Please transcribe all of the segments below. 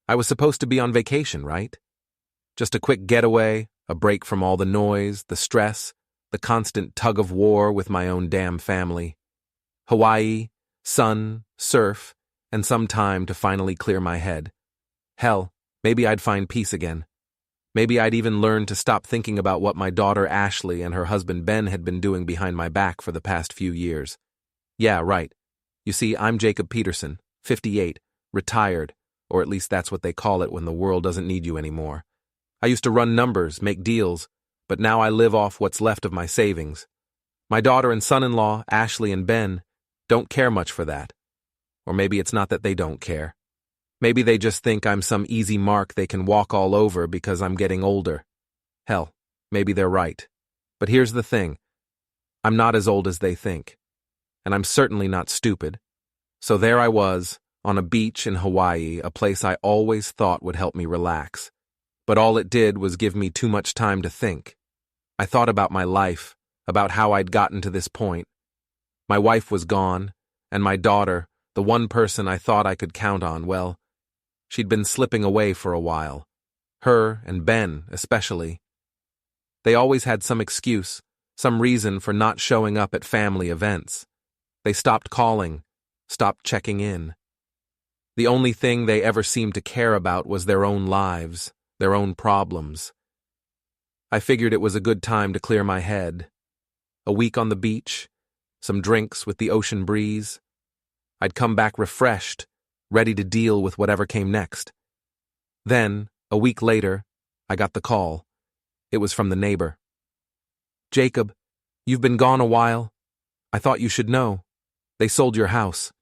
I was supposed to be on vacation, right? Just a quick getaway, a break from all the noise, the stress, the constant tug-of-war with my own damn family. Hawaii, sun, surf, and some time to finally clear my head. Hell, maybe I'd find peace again. Maybe I'd even learn to stop thinking about what my daughter Ashley and her husband Ben had been doing behind my back for the past few years. Yeah, right. You see, I'm Jacob Peterson, 58, retired, or at least that's what they call it when the world doesn't need you anymore. I used to run numbers, make deals, but now I live off what's left of my savings. My daughter and son-in-law, Ashley and Ben, don't care much for that. Or maybe it's not that they don't care. Maybe they just think I'm some easy mark they can walk all over because I'm getting older. Hell, maybe they're right. But here's the thing. I'm not as old as they think. And I'm certainly not stupid. So there I was, on a beach in Hawaii, a place I always thought would help me relax. But all it did was give me too much time to think. I thought about my life, about how I'd gotten to this point. My wife was gone, and my daughter, the one person I thought I could count on, well, she'd been slipping away for a while. Her and Ben, especially. They always had some excuse, some reason for not showing up at family events. They stopped calling, stopped checking in. The only thing they ever seemed to care about was their own lives, their own problems. I figured it was a good time to clear my head. A week on the beach, some drinks with the ocean breeze. I'd come back refreshed, ready to deal with whatever came next. Then, a week later, I got the call. It was from the neighbor. "Jacob, you've been gone a while. I thought you should know. They sold your house."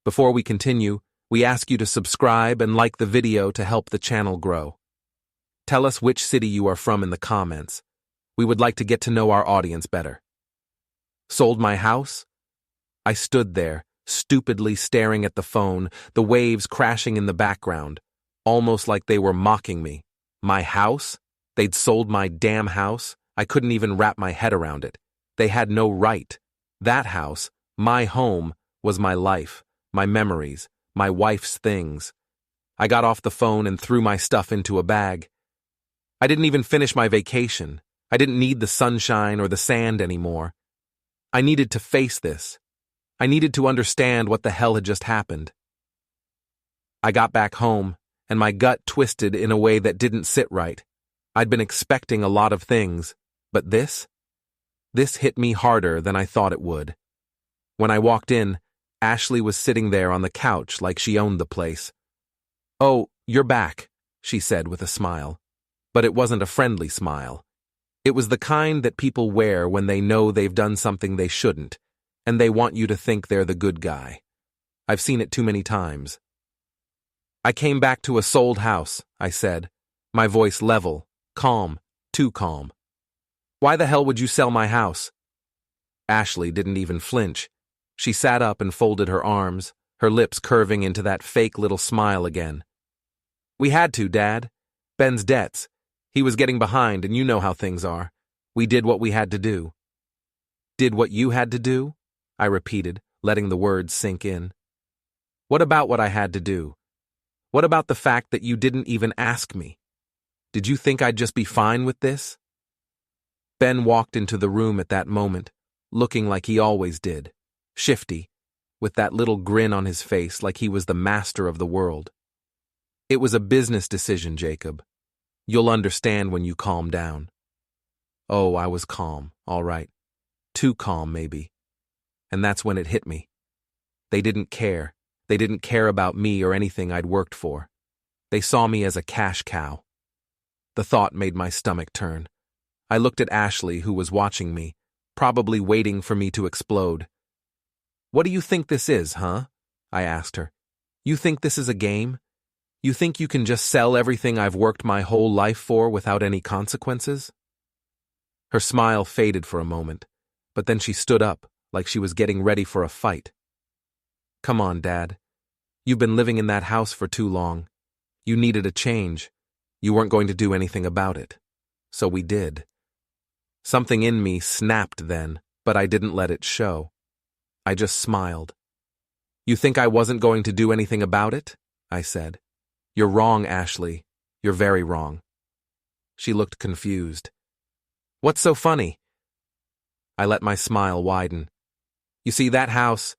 Before we continue, we ask you to subscribe and like the video to help the channel grow. Tell us which city you are from in the comments. We would like to get to know our audience better. Sold my house? I stood there, stupidly staring at the phone, the waves crashing in the background, almost like they were mocking me. My house? They'd sold my damn house? I couldn't even wrap my head around it. They had no right. That house, my home, was my life, my memories, my wife's things. I got off the phone and threw my stuff into a bag. I didn't even finish my vacation. I didn't need the sunshine or the sand anymore. I needed to face this. I needed to understand what the hell had just happened. I got back home, and my gut twisted in a way that didn't sit right. I'd been expecting a lot of things, but this hit me harder than I thought it would. When I walked in, Ashley was sitting there on the couch like she owned the place. "Oh, you're back," she said with a smile. But it wasn't a friendly smile. It was the kind that people wear when they know they've done something they shouldn't, and they want you to think they're the good guy. I've seen it too many times. "I came back to a sold house," I said, my voice level, calm, too calm. "Why the hell would you sell my house?" Ashley didn't even flinch. She sat up and folded her arms, her lips curving into that fake little smile again. "We had to, Dad. Ben's debts. He was getting behind, and you know how things are. We did what we had to do." "Did what you had to do?" I repeated, letting the words sink in. "What about what I had to do? What about the fact that you didn't even ask me? Did you think I'd just be fine with this?" Ben walked into the room at that moment, looking like he always did, shifty, with that little grin on his face like he was the master of the world. "It was a business decision, Jacob. You'll understand when you calm down." Oh, I was calm, all right. Too calm, maybe. And that's when it hit me. They didn't care. They didn't care about me or anything I'd worked for. They saw me as a cash cow. The thought made my stomach turn. I looked at Ashley, who was watching me, probably waiting for me to explode. "What do you think this is, huh?" I asked her. "You think this is a game? You think you can just sell everything I've worked my whole life for without any consequences?" Her smile faded for a moment, but then she stood up, like she was getting ready for a fight. "Come on, Dad. You've been living in that house for too long. You needed a change. You weren't going to do anything about it. So we did." Something in me snapped then, but I didn't let it show. I just smiled. "You think I wasn't going to do anything about it?" I said. You're wrong, Ashley. You're very wrong. She looked confused. What's so funny? I let my smile widen. You see, that house,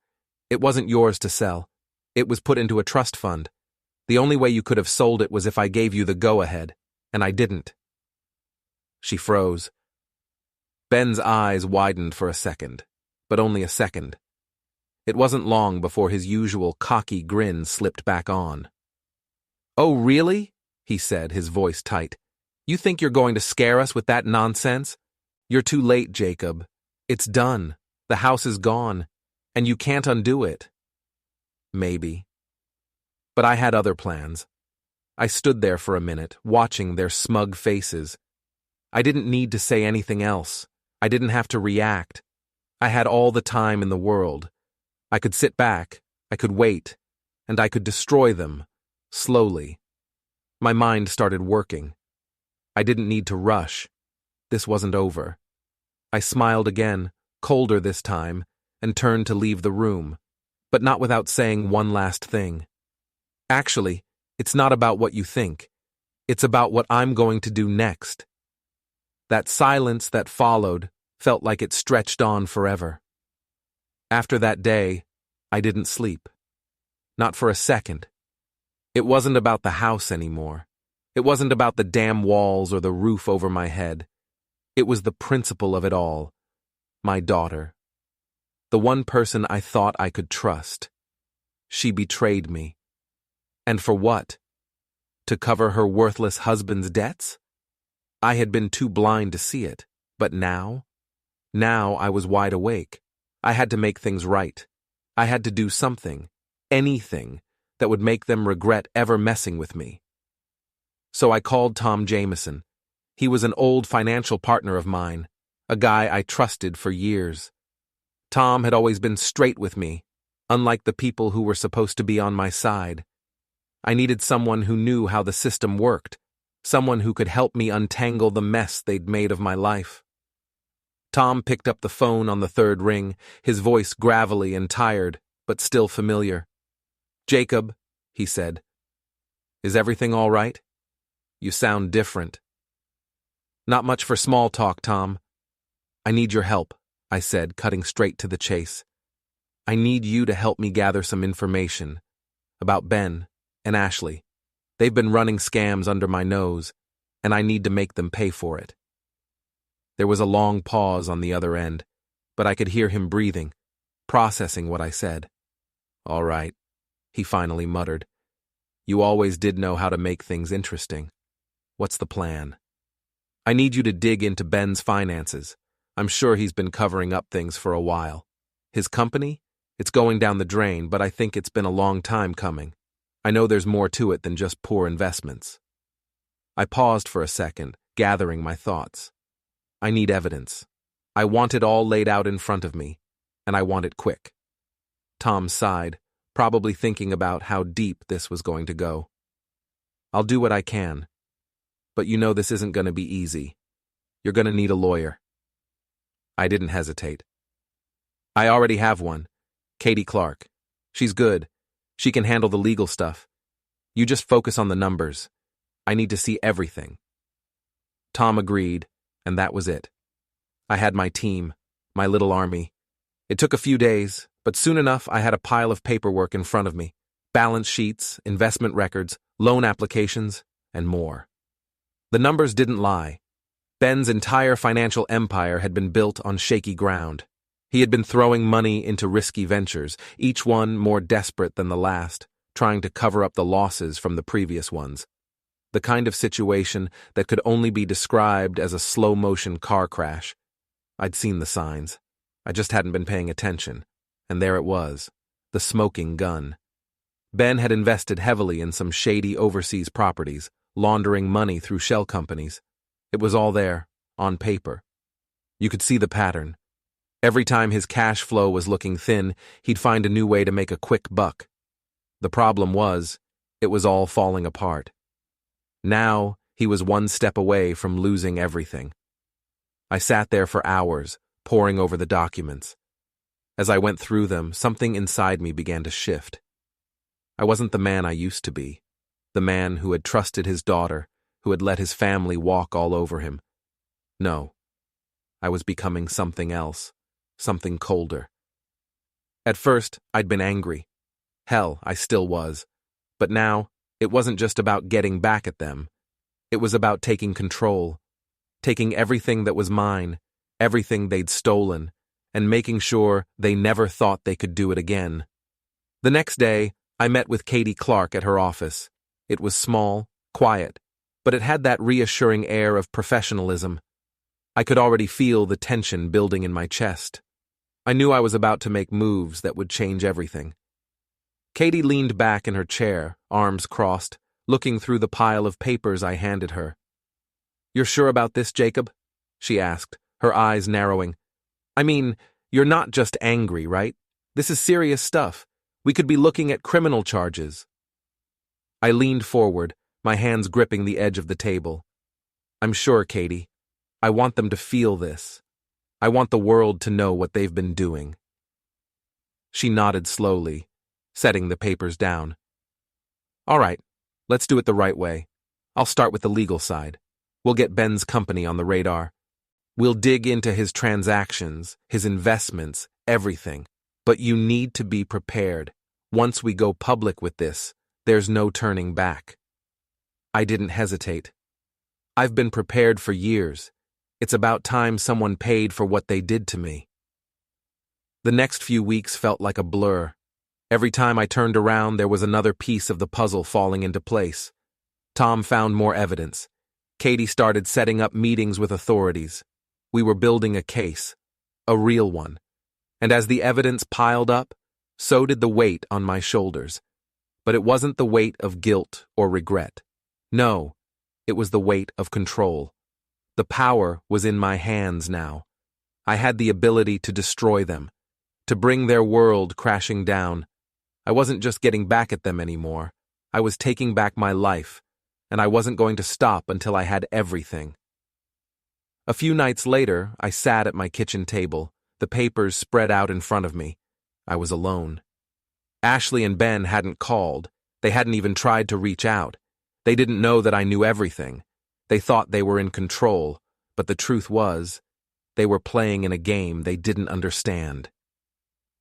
it wasn't yours to sell. It was put into a trust fund. The only way you could have sold it was if I gave you the go-ahead, and I didn't. She froze. Ben's eyes widened for a second, but only a second. It wasn't long before his usual cocky grin slipped back on. Oh, really? He said, his voice tight. You think you're going to scare us with that nonsense? You're too late, Jacob. It's done. The house is gone, and you can't undo it. Maybe. But I had other plans. I stood there for a minute, watching their smug faces. I didn't need to say anything else. I didn't have to react. I had all the time in the world. I could sit back, I could wait, and I could destroy them, slowly. My mind started working. I didn't need to rush. This wasn't over. I smiled again, colder this time, and turned to leave the room, but not without saying one last thing. Actually, it's not about what you think. It's about what I'm going to do next. That silence that followed felt like it stretched on forever. After that day, I didn't sleep. Not for a second. It wasn't about the house anymore. It wasn't about the damn walls or the roof over my head. It was the principle of it all. My daughter. The one person I thought I could trust. She betrayed me. And for what? To cover her worthless husband's debts? I had been too blind to see it, but now? Now I was wide awake. I had to make things right. I had to do something, anything, that would make them regret ever messing with me. So I called Tom Jameson. He was an old financial partner of mine, a guy I trusted for years. Tom had always been straight with me, unlike the people who were supposed to be on my side. I needed someone who knew how the system worked, someone who could help me untangle the mess they'd made of my life. Tom picked up the phone on the third ring, his voice gravelly and tired, but still familiar. Jacob, he said, is everything all right? You sound different. Not much for small talk, Tom. I need your help, I said, cutting straight to the chase. I need you to help me gather some information about Ben and Ashley. They've been running scams under my nose, and I need to make them pay for it. There was a long pause on the other end, but I could hear him breathing, processing what I said. All right, he finally muttered. You always did know how to make things interesting. What's the plan? I need you to dig into Ben's finances. I'm sure he's been covering up things for a while. His company? It's going down the drain, but I think it's been a long time coming. I know there's more to it than just poor investments. I paused for a second, gathering my thoughts. I need evidence. I want it all laid out in front of me, and I want it quick. Tom sighed, probably thinking about how deep this was going to go. I'll do what I can. But you know this isn't going to be easy. You're going to need a lawyer. I didn't hesitate. I already have one. Katie Clark. She's good. She can handle the legal stuff. You just focus on the numbers. I need to see everything. Tom agreed, and that was it. I had my team, my little army. It took a few days, but soon enough I had a pile of paperwork in front of me. Balance sheets, investment records, loan applications, and more. The numbers didn't lie. Ben's entire financial empire had been built on shaky ground. He had been throwing money into risky ventures, each one more desperate than the last, trying to cover up the losses from the previous ones. The kind of situation that could only be described as a slow-motion car crash. I'd seen the signs. I just hadn't been paying attention. And there it was, the smoking gun. Ben had invested heavily in some shady overseas properties, laundering money through shell companies. It was all there, on paper. You could see the pattern. Every time his cash flow was looking thin, he'd find a new way to make a quick buck. The problem was, it was all falling apart. Now, he was one step away from losing everything. I sat there for hours, poring over the documents. As I went through them, something inside me began to shift. I wasn't the man I used to be. The man who had trusted his daughter, who had let his family walk all over him. No, I was becoming something else, something colder. At first, I'd been angry. Hell, I still was. But now, it wasn't just about getting back at them. It was about taking control, taking everything that was mine, everything they'd stolen, and making sure they never thought they could do it again. The next day, I met with Katie Clark at her office. It was small, quiet, but it had that reassuring air of professionalism. I could already feel the tension building in my chest. I knew I was about to make moves that would change everything. Katie leaned back in her chair, arms crossed, looking through the pile of papers I handed her. "You're sure about this, Jacob?" she asked, her eyes narrowing. "I mean, you're not just angry, right? This is serious stuff. We could be looking at criminal charges." I leaned forward, my hands gripping the edge of the table. "I'm sure, Katie. I want them to feel this. I want the world to know what they've been doing." She nodded slowly, setting the papers down. "All right, let's do it the right way. I'll start with the legal side. We'll get Ben's company on the radar. We'll dig into his transactions, his investments, everything. But you need to be prepared. Once we go public with this, there's no turning back." I didn't hesitate. I've been prepared for years. It's about time someone paid for what they did to me. The next few weeks felt like a blur. Every time I turned around, there was another piece of the puzzle falling into place. Tom found more evidence. Katie started setting up meetings with authorities. We were building a case, a real one. And as the evidence piled up, so did the weight on my shoulders. But it wasn't the weight of guilt or regret. No, it was the weight of control. The power was in my hands now. I had the ability to destroy them, to bring their world crashing down. I wasn't just getting back at them anymore. I was taking back my life, and I wasn't going to stop until I had everything. A few nights later, I sat at my kitchen table, the papers spread out in front of me. I was alone. Ashley and Ben hadn't called. They hadn't even tried to reach out. They didn't know that I knew everything. They thought they were in control, but the truth was, they were playing in a game they didn't understand.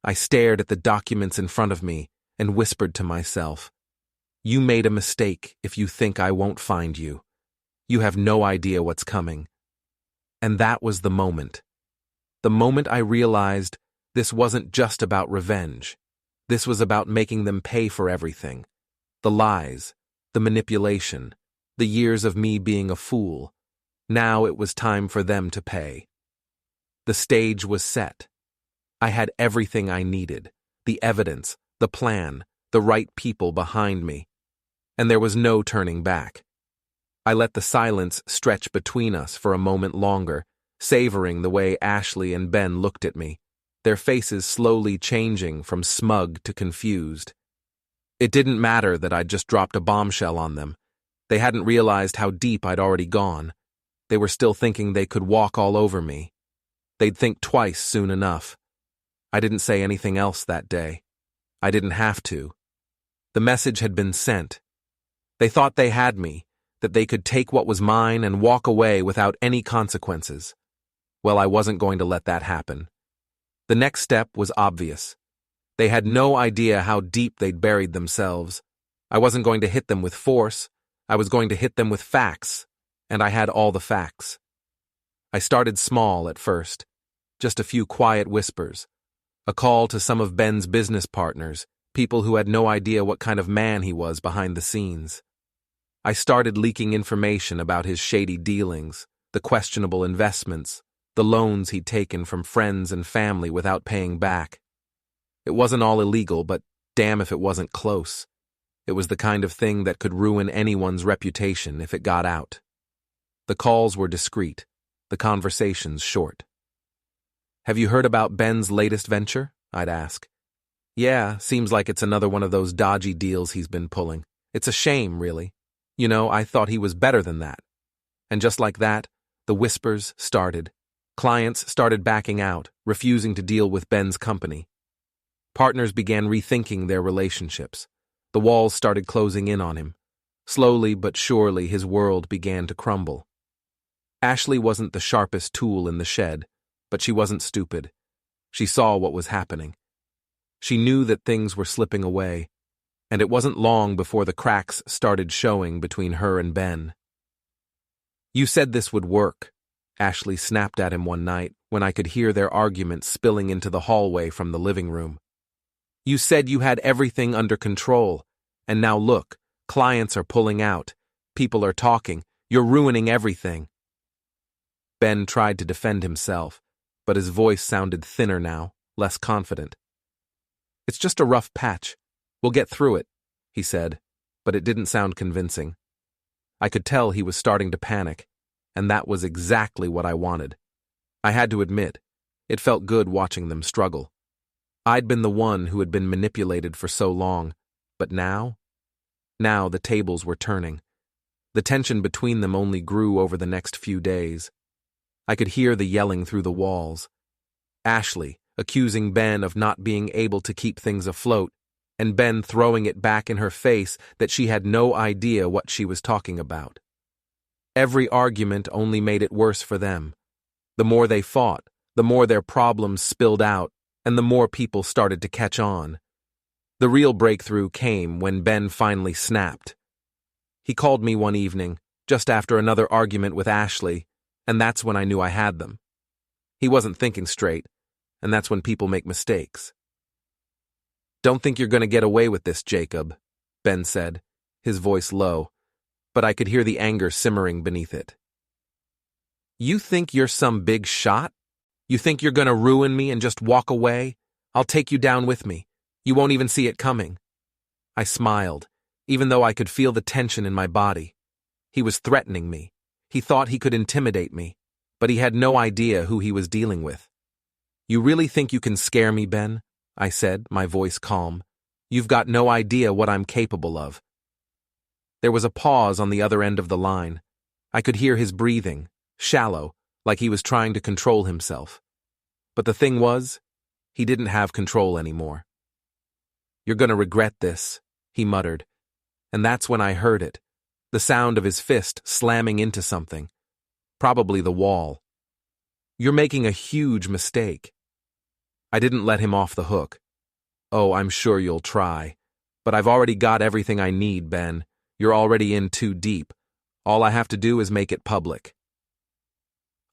I stared at the documents in front of me and whispered to myself, "You made a mistake if you think I won't find you. You have no idea what's coming." And that was the moment. The moment I realized this wasn't just about revenge. This was about making them pay for everything. The lies, the manipulation, the years of me being a fool. Now it was time for them to pay. The stage was set. I had everything I needed, the evidence, the plan, the right people behind me. And there was no turning back. I let the silence stretch between us for a moment longer, savoring the way Ashley and Ben looked at me, their faces slowly changing from smug to confused. It didn't matter that I'd just dropped a bombshell on them. They hadn't realized how deep I'd already gone. They were still thinking they could walk all over me. They'd think twice soon enough. I didn't say anything else that day. I didn't have to. The message had been sent. They thought they had me, that they could take what was mine and walk away without any consequences. Well, I wasn't going to let that happen. The next step was obvious. They had no idea how deep they'd buried themselves. I wasn't going to hit them with force. I was going to hit them with facts, and I had all the facts. I started small at first, just a few quiet whispers, a call to some of Ben's business partners, people who had no idea what kind of man he was behind the scenes. I started leaking information about his shady dealings, the questionable investments, the loans he'd taken from friends and family without paying back. It wasn't all illegal, but damn if it wasn't close. It was the kind of thing that could ruin anyone's reputation if it got out. The calls were discreet, the conversations short. "Have you heard about Ben's latest venture?" I'd ask. "Yeah, seems like it's another one of those dodgy deals he's been pulling. It's a shame, really. You know, I thought he was better than that." And just like that, the whispers started. Clients started backing out, refusing to deal with Ben's company. Partners began rethinking their relationships. The walls started closing in on him. Slowly but surely his world began to crumble. Ashley wasn't the sharpest tool in the shed, but she wasn't stupid. She saw what was happening. She knew that things were slipping away, and it wasn't long before the cracks started showing between her and Ben. "You said this would work," Ashley snapped at him one night when I could hear their argument spilling into the hallway from the living room. "You said you had everything under control, and now look, clients are pulling out, people are talking, you're ruining everything." Ben tried to defend himself, but his voice sounded thinner now, less confident. "It's just a rough patch. We'll get through it," he said, but it didn't sound convincing. I could tell he was starting to panic, and that was exactly what I wanted. I had to admit, it felt good watching them struggle. I'd been the one who had been manipulated for so long, but now the tables were turning. The tension between them only grew over the next few days. I could hear the yelling through the walls. Ashley accusing Ben of not being able to keep things afloat, and Ben throwing it back in her face that she had no idea what she was talking about. Every argument only made it worse for them. The more they fought, the more their problems spilled out, and the more people started to catch on. The real breakthrough came when Ben finally snapped. He called me one evening, just after another argument with Ashley, and that's when I knew I had them. He wasn't thinking straight, and that's when people make mistakes. "Don't think you're going to get away with this, Jacob," Ben said, his voice low, but I could hear the anger simmering beneath it. "You think you're some big shot? You think you're going to ruin me and just walk away? I'll take you down with me. You won't even see it coming." I smiled, even though I could feel the tension in my body. He was threatening me. He thought he could intimidate me, but he had no idea who he was dealing with. "You really think you can scare me, Ben?" I said, my voice calm. "You've got no idea what I'm capable of." There was a pause on the other end of the line. I could hear his breathing, shallow, like he was trying to control himself. But the thing was, he didn't have control anymore. "You're going to regret this," he muttered. And that's when I heard it, the sound of his fist slamming into something. Probably the wall. "You're making a huge mistake." I didn't let him off the hook. "Oh, I'm sure you'll try. But I've already got everything I need, Ben. You're already in too deep. All I have to do is make it public."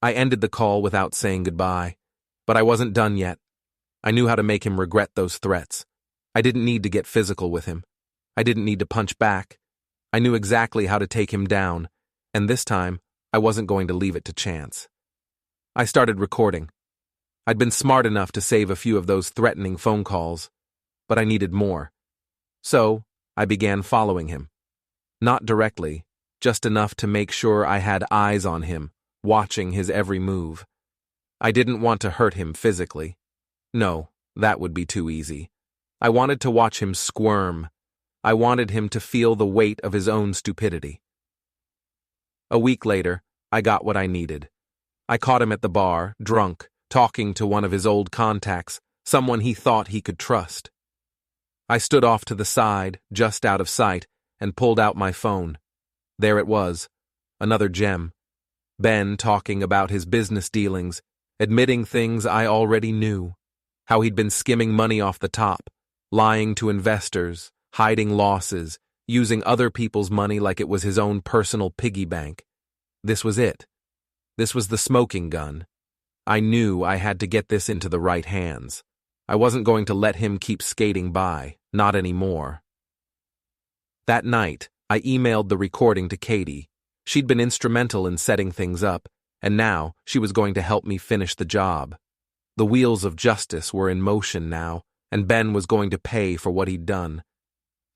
I ended the call without saying goodbye, but I wasn't done yet. I knew how to make him regret those threats. I didn't need to get physical with him. I didn't need to punch back. I knew exactly how to take him down, and this time, I wasn't going to leave it to chance. I started recording. I'd been smart enough to save a few of those threatening phone calls, but I needed more. So, I began following him. Not directly, just enough to make sure I had eyes on him, watching his every move. I didn't want to hurt him physically. No, that would be too easy. I wanted to watch him squirm. I wanted him to feel the weight of his own stupidity. A week later, I got what I needed. I caught him at the bar, drunk, talking to one of his old contacts, someone he thought he could trust. I stood off to the side, just out of sight, and pulled out my phone. There it was, another gem. Ben talking about his business dealings, admitting things I already knew. How he'd been skimming money off the top, lying to investors, hiding losses, using other people's money like it was his own personal piggy bank. This was it. This was the smoking gun. I knew I had to get this into the right hands. I wasn't going to let him keep skating by, not anymore. That night, I emailed the recording to Katie. She'd been instrumental in setting things up, and now she was going to help me finish the job. The wheels of justice were in motion now, and Ben was going to pay for what he'd done.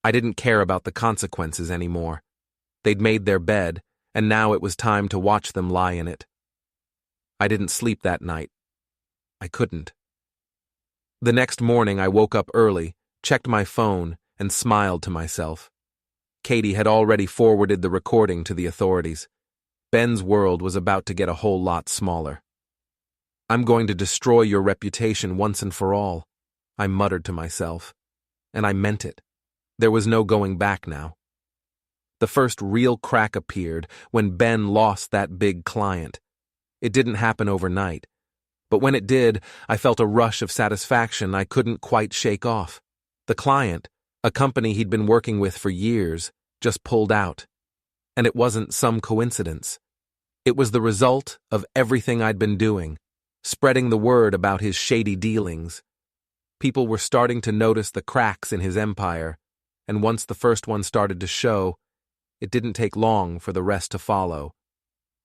I didn't care about the consequences anymore. They'd made their bed, and now it was time to watch them lie in it. I didn't sleep that night. I couldn't. The next morning I woke up early, checked my phone, and smiled to myself. Katie had already forwarded the recording to the authorities. Ben's world was about to get a whole lot smaller. "I'm going to destroy your reputation once and for all," I muttered to myself. And I meant it. There was no going back now. The first real crack appeared when Ben lost that big client. It didn't happen overnight, but when it did, I felt a rush of satisfaction I couldn't quite shake off. The client, a company he'd been working with for years, just pulled out. And it wasn't some coincidence. It was the result of everything I'd been doing, spreading the word about his shady dealings. People were starting to notice the cracks in his empire, and once the first one started to show, it didn't take long for the rest to follow.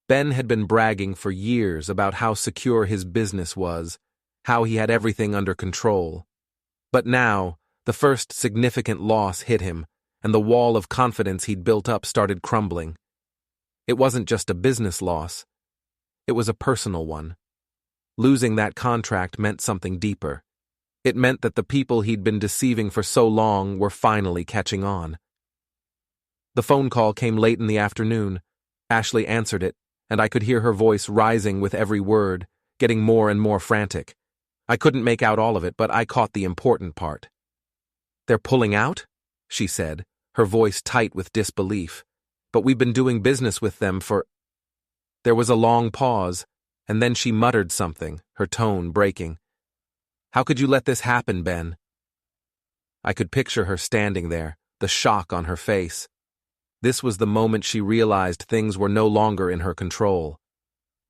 Ben had been bragging for years about how secure his business was, how he had everything under control. But now, the first significant loss hit him, and the wall of confidence he'd built up started crumbling. It wasn't just a business loss. It was a personal one. Losing that contract meant something deeper. It meant that the people he'd been deceiving for so long were finally catching on. The phone call came late in the afternoon. Ashley answered it, and I could hear her voice rising with every word, getting more and more frantic. I couldn't make out all of it, but I caught the important part. "They're pulling out?" she said, her voice tight with disbelief. "But we've been doing business with them for—" There was a long pause, and then she muttered something, her tone breaking. "How could you let this happen, Ben?" I could picture her standing there, the shock on her face. This was the moment she realized things were no longer in her control.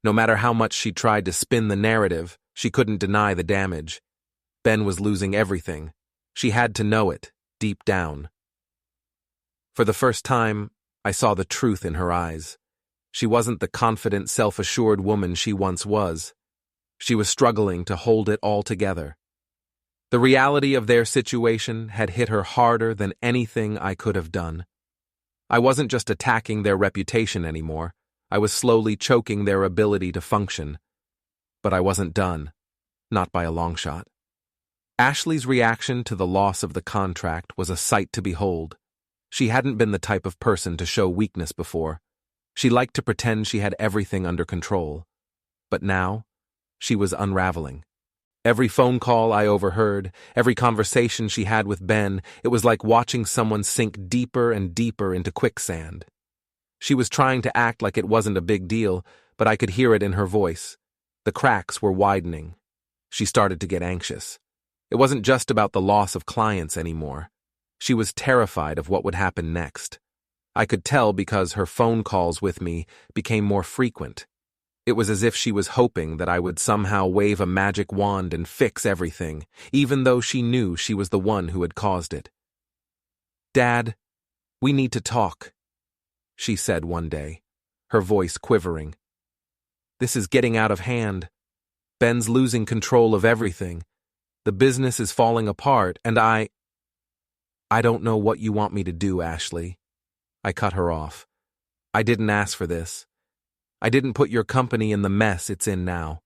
No matter how much she tried to spin the narrative, she couldn't deny the damage. Ben was losing everything. She had to know it, deep down. For the first time, I saw the truth in her eyes. She wasn't the confident, self-assured woman she once was. She was struggling to hold it all together. The reality of their situation had hit her harder than anything I could have done. I wasn't just attacking their reputation anymore. I was slowly choking their ability to function. But I wasn't done. Not by a long shot. Ashley's reaction to the loss of the contract was a sight to behold. She hadn't been the type of person to show weakness before. She liked to pretend she had everything under control. But now, she was unraveling. Every phone call I overheard, every conversation she had with Ben, it was like watching someone sink deeper and deeper into quicksand. She was trying to act like it wasn't a big deal, but I could hear it in her voice. The cracks were widening. She started to get anxious. It wasn't just about the loss of clients anymore. She was terrified of what would happen next. I could tell because her phone calls with me became more frequent. It was as if she was hoping that I would somehow wave a magic wand and fix everything, even though she knew she was the one who had caused it. "Dad, we need to talk," she said one day, her voice quivering. "This is getting out of hand. Ben's losing control of everything. The business is falling apart, and I don't know what you want me to do, Ashley." I cut her off. "I didn't ask for this. I didn't put your company in the mess it's in now.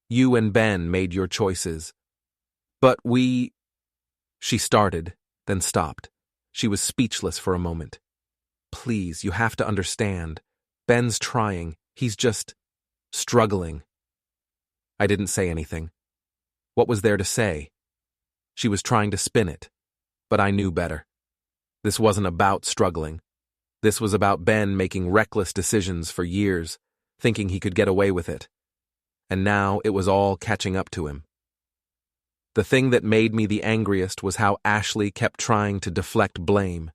You and Ben made your choices. But we—" She started, then stopped. She was speechless for a moment. "Please, you have to understand. Ben's trying. He's just struggling." I didn't say anything. What was there to say? She was trying to spin it, but I knew better. This wasn't about struggling. This was about Ben making reckless decisions for years, thinking he could get away with it. And now it was all catching up to him. The thing that made me the angriest was how Ashley kept trying to deflect blame.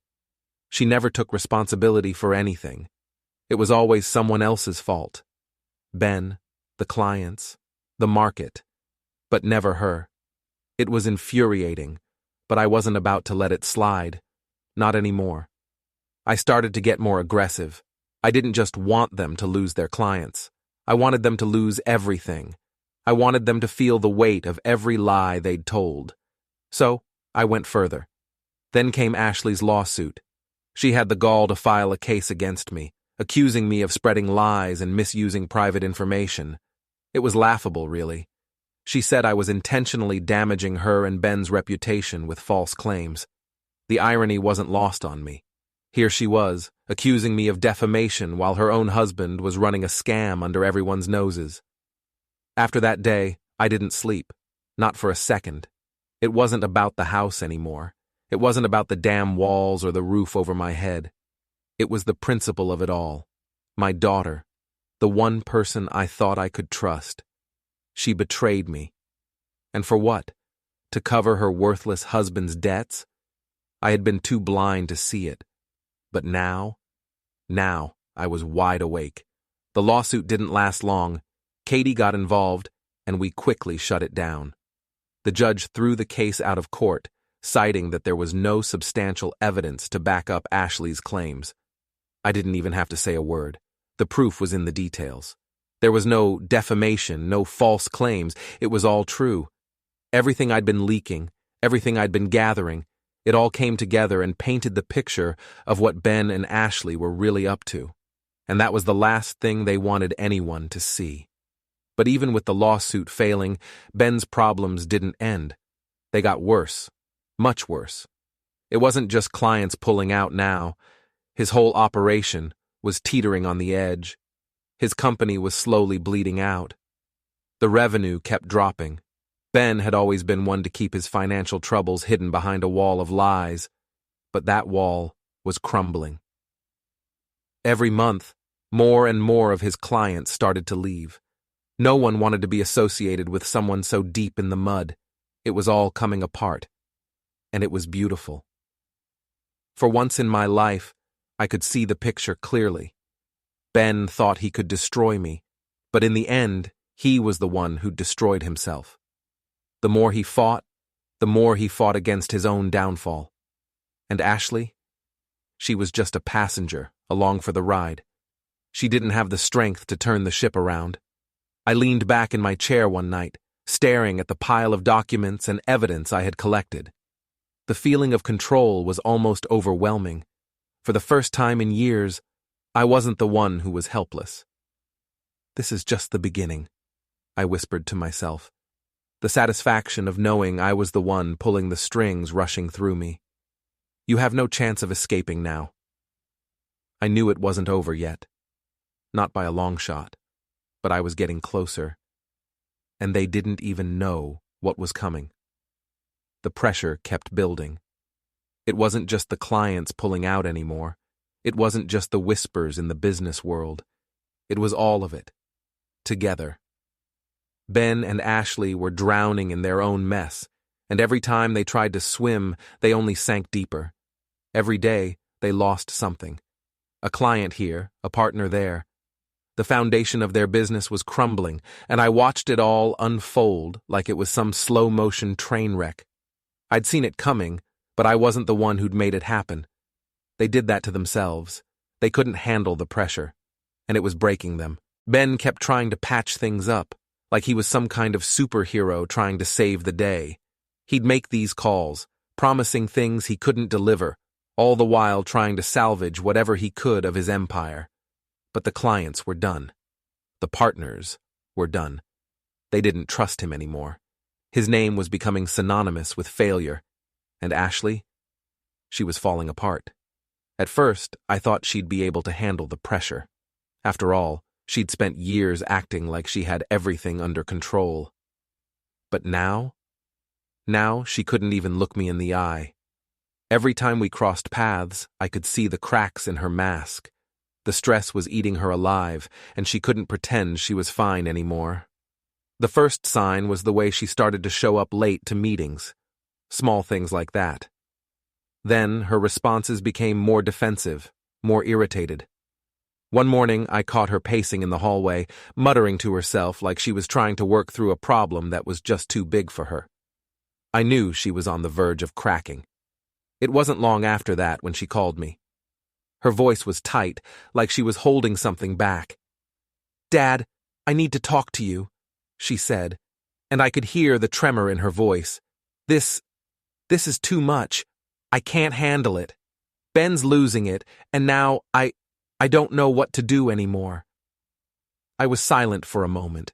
She never took responsibility for anything. It was always someone else's fault. Ben, the clients, the market, but never her. It was infuriating, but I wasn't about to let it slide. Not anymore. I started to get more aggressive. I didn't just want them to lose their clients. I wanted them to lose everything. I wanted them to feel the weight of every lie they'd told. So, I went further. Then came Ashley's lawsuit. She had the gall to file a case against me, accusing me of spreading lies and misusing private information. It was laughable, really. She said I was intentionally damaging her and Ben's reputation with false claims. The irony wasn't lost on me. Here she was, accusing me of defamation while her own husband was running a scam under everyone's noses. After that day, I didn't sleep. Not for a second. It wasn't about the house anymore. It wasn't about the damn walls or the roof over my head. It was the principle of it all. My daughter, the one person I thought I could trust. She betrayed me. And for what? To cover her worthless husband's debts? I had been too blind to see it. But now I was wide awake. The lawsuit didn't last long. Katie got involved, and we quickly shut it down. The judge threw the case out of court, citing that there was no substantial evidence to back up Ashley's claims. I didn't even have to say a word. The proof was in the details. There was no defamation, no false claims. It was all true. Everything I'd been leaking, everything I'd been gathering, it all came together and painted the picture of what Ben and Ashley were really up to. And that was the last thing they wanted anyone to see. But even with the lawsuit failing, Ben's problems didn't end. They got worse, much worse. It wasn't just clients pulling out now. His whole operation was teetering on the edge. His company was slowly bleeding out. The revenue kept dropping. Ben had always been one to keep his financial troubles hidden behind a wall of lies, but that wall was crumbling. Every month, more and more of his clients started to leave. No one wanted to be associated with someone so deep in the mud. It was all coming apart, and it was beautiful. For once in my life, I could see the picture clearly. Ben thought he could destroy me, but in the end, he was the one who destroyed himself. The more he fought against his own downfall. And Ashley? She was just a passenger, along for the ride. She didn't have the strength to turn the ship around. I leaned back in my chair one night, staring at the pile of documents and evidence I had collected. The feeling of control was almost overwhelming. For the first time in years, I wasn't the one who was helpless. This is just the beginning, I whispered to myself. The satisfaction of knowing I was the one pulling the strings rushing through me. You have no chance of escaping now. I knew it wasn't over yet. Not by a long shot, but I was getting closer. And they didn't even know what was coming. The pressure kept building. It wasn't just the clients pulling out anymore. It wasn't just the whispers in the business world. It was all of it. Together. Ben and Ashley were drowning in their own mess, and every time they tried to swim, they only sank deeper. Every day, they lost something. A client here, a partner there. The foundation of their business was crumbling, and I watched it all unfold like it was some slow-motion train wreck. I'd seen it coming, but I wasn't the one who'd made it happen. They did that to themselves. They couldn't handle the pressure, and it was breaking them. Ben kept trying to patch things up, like he was some kind of superhero trying to save the day. He'd make these calls, promising things he couldn't deliver, all the while trying to salvage whatever he could of his empire. But the clients were done. The partners were done. They didn't trust him anymore. His name was becoming synonymous with failure. And Ashley? She was falling apart. At first, I thought she'd be able to handle the pressure. After all, she'd spent years acting like she had everything under control. But now she couldn't even look me in the eye. Every time we crossed paths, I could see the cracks in her mask. The stress was eating her alive, and she couldn't pretend she was fine anymore. The first sign was the way she started to show up late to meetings. Small things like that. Then her responses became more defensive, more irritated. One morning, I caught her pacing in the hallway, muttering to herself like she was trying to work through a problem that was just too big for her. I knew she was on the verge of cracking. It wasn't long after that when she called me. Her voice was tight, like she was holding something back. "Dad, I need to talk to you," she said, and I could hear the tremor in her voice. This is too much. I can't handle it. Ben's losing it, and now I don't know what to do anymore." I was silent for a moment.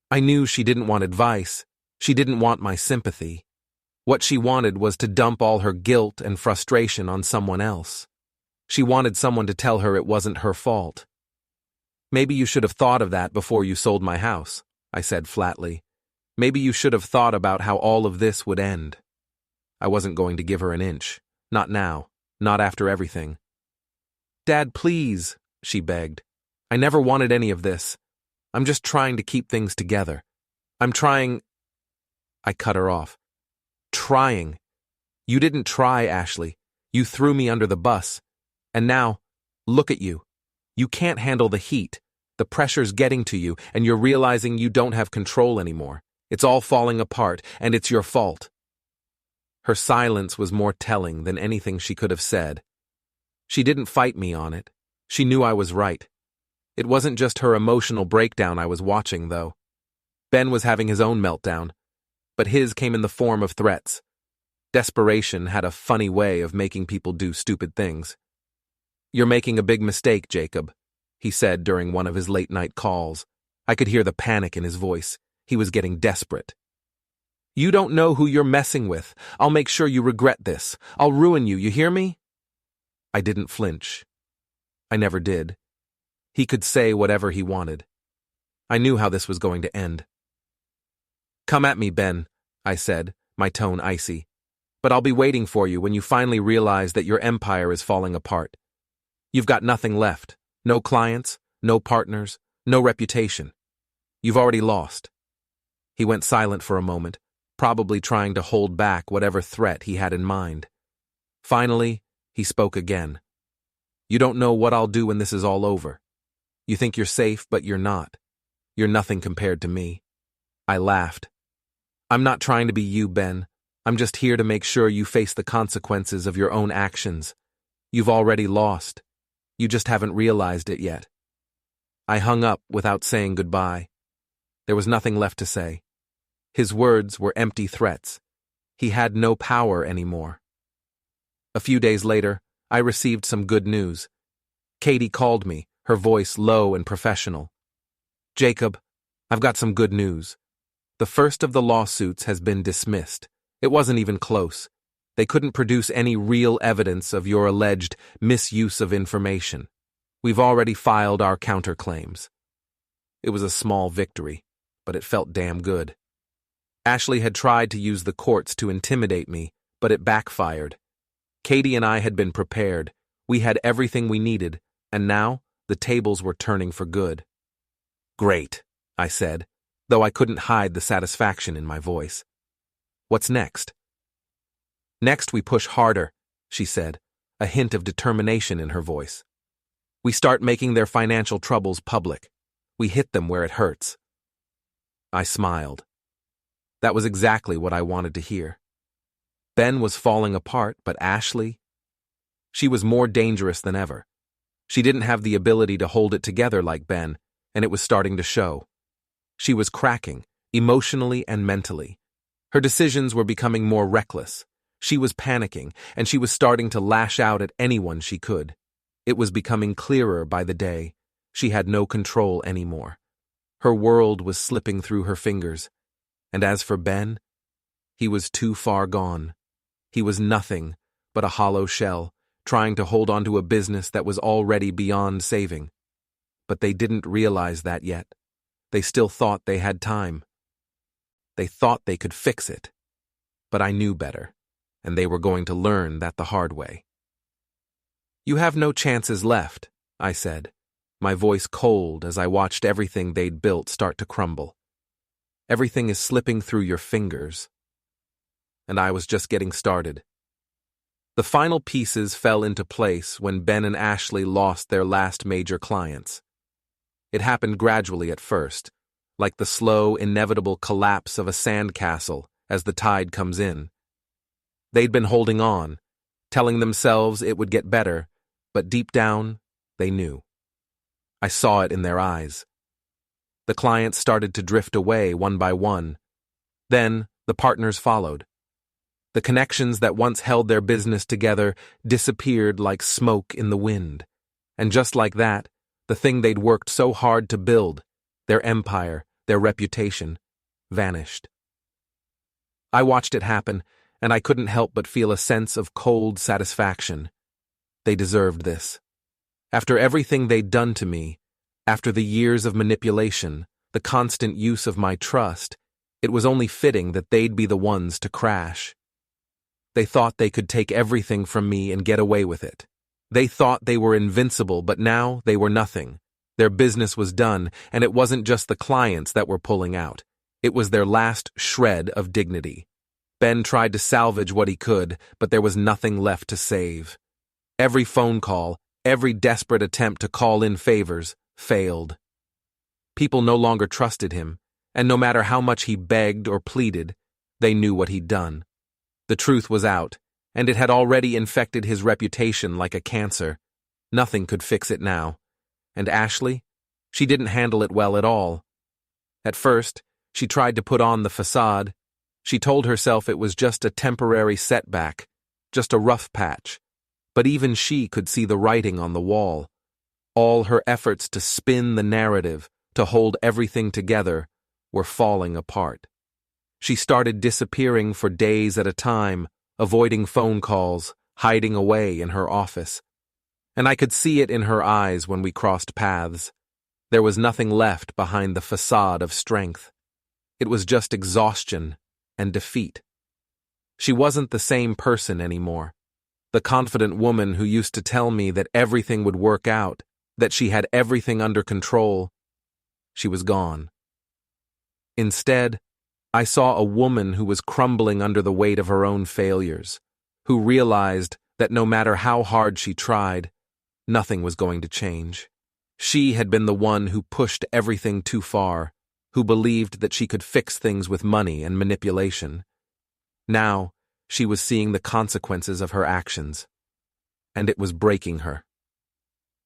I knew she didn't want advice. She didn't want my sympathy. What she wanted was to dump all her guilt and frustration on someone else. She wanted someone to tell her it wasn't her fault. "Maybe you should have thought of that before you sold my house," I said flatly. "Maybe you should have thought about how all of this would end." I wasn't going to give her an inch. Not now. Not after everything. Dad, please, she begged. I never wanted any of this. I'm just trying to keep things together. I'm trying. I cut her off. Trying. You didn't try, Ashley. You threw me under the bus. And now, look at you. You can't handle the heat. The pressure's getting to you, and you're realizing you don't have control anymore. It's all falling apart, and it's your fault. Her silence was more telling than anything she could have said. She didn't fight me on it. She knew I was right. It wasn't just her emotional breakdown I was watching, though. Ben was having his own meltdown, but his came in the form of threats. Desperation had a funny way of making people do stupid things. You're making a big mistake, Jacob, he said during one of his late-night calls. I could hear the panic in his voice. He was getting desperate. You don't know who you're messing with. I'll make sure you regret this. I'll ruin you, you hear me? I didn't flinch. I never did. He could say whatever he wanted. I knew how this was going to end. Come at me, Ben, I said, my tone icy. But I'll be waiting for you when you finally realize that your empire is falling apart. You've got nothing left. No clients, no partners, no reputation. You've already lost. He went silent for a moment, probably trying to hold back whatever threat he had in mind. Finally, he spoke again. You don't know what I'll do when this is all over. You think you're safe, but you're not. You're nothing compared to me. I laughed. I'm not trying to be you, Ben. I'm just here to make sure you face the consequences of your own actions. You've already lost. You just haven't realized it yet. I hung up without saying goodbye. There was nothing left to say. His words were empty threats. He had no power anymore. A few days later, I received some good news. Katie called me, her voice low and professional. Jacob, I've got some good news. The first of the lawsuits has been dismissed. It wasn't even close. They couldn't produce any real evidence of your alleged misuse of information. We've already filed our counterclaims. It was a small victory, but it felt damn good. Ashley had tried to use the courts to intimidate me, but it backfired. Katie and I had been prepared. We had everything we needed, and now the tables were turning for good. Great, I said, though I couldn't hide the satisfaction in my voice. What's next? Next we push harder, she said, a hint of determination in her voice. We start making their financial troubles public. We hit them where it hurts. I smiled. That was exactly what I wanted to hear. Ben was falling apart, but Ashley? She was more dangerous than ever. She didn't have the ability to hold it together like Ben, and it was starting to show. She was cracking, emotionally and mentally. Her decisions were becoming more reckless. She was panicking, and she was starting to lash out at anyone she could. It was becoming clearer by the day. She had no control anymore. Her world was slipping through her fingers. And as for Ben, he was too far gone. He was nothing but a hollow shell, trying to hold on to a business that was already beyond saving. But they didn't realize that yet. They still thought they had time. They thought they could fix it. But I knew better, and they were going to learn that the hard way. You have no chances left, I said, my voice cold as I watched everything they'd built start to crumble. Everything is slipping through your fingers. And I was just getting started. The final pieces fell into place when Ben and Ashley lost their last major clients. It happened gradually at first, like the slow, inevitable collapse of a sandcastle as the tide comes in. They'd been holding on, telling themselves it would get better, but deep down, they knew. I saw it in their eyes. The clients started to drift away one by one. Then the partners followed. The connections that once held their business together disappeared like smoke in the wind. And just like that, the thing they'd worked so hard to build, their empire, their reputation, vanished. I watched it happen, and I couldn't help but feel a sense of cold satisfaction. They deserved this. After everything they'd done to me, after the years of manipulation, the constant use of my trust, it was only fitting that they'd be the ones to crash. They thought they could take everything from me and get away with it. They thought they were invincible, but now they were nothing. Their business was done, and it wasn't just the clients that were pulling out. It was their last shred of dignity. Ben tried to salvage what he could, but there was nothing left to save. Every phone call, every desperate attempt to call in favors, failed. People no longer trusted him, and no matter how much he begged or pleaded, they knew what he'd done. The truth was out, and it had already infected his reputation like a cancer. Nothing could fix it now. And Ashley? She didn't handle it well at all. At first, she tried to put on the facade. She told herself it was just a temporary setback, just a rough patch. But even she could see the writing on the wall. All her efforts to spin the narrative, to hold everything together, were falling apart. She started disappearing for days at a time, avoiding phone calls, hiding away in her office. And I could see it in her eyes when we crossed paths. There was nothing left behind the facade of strength. It was just exhaustion and defeat. She wasn't the same person anymore. The confident woman who used to tell me that everything would work out, that she had everything under control. She was gone. Instead, I saw a woman who was crumbling under the weight of her own failures, who realized that no matter how hard she tried, nothing was going to change. She had been the one who pushed everything too far, who believed that she could fix things with money and manipulation. Now, she was seeing the consequences of her actions, and it was breaking her.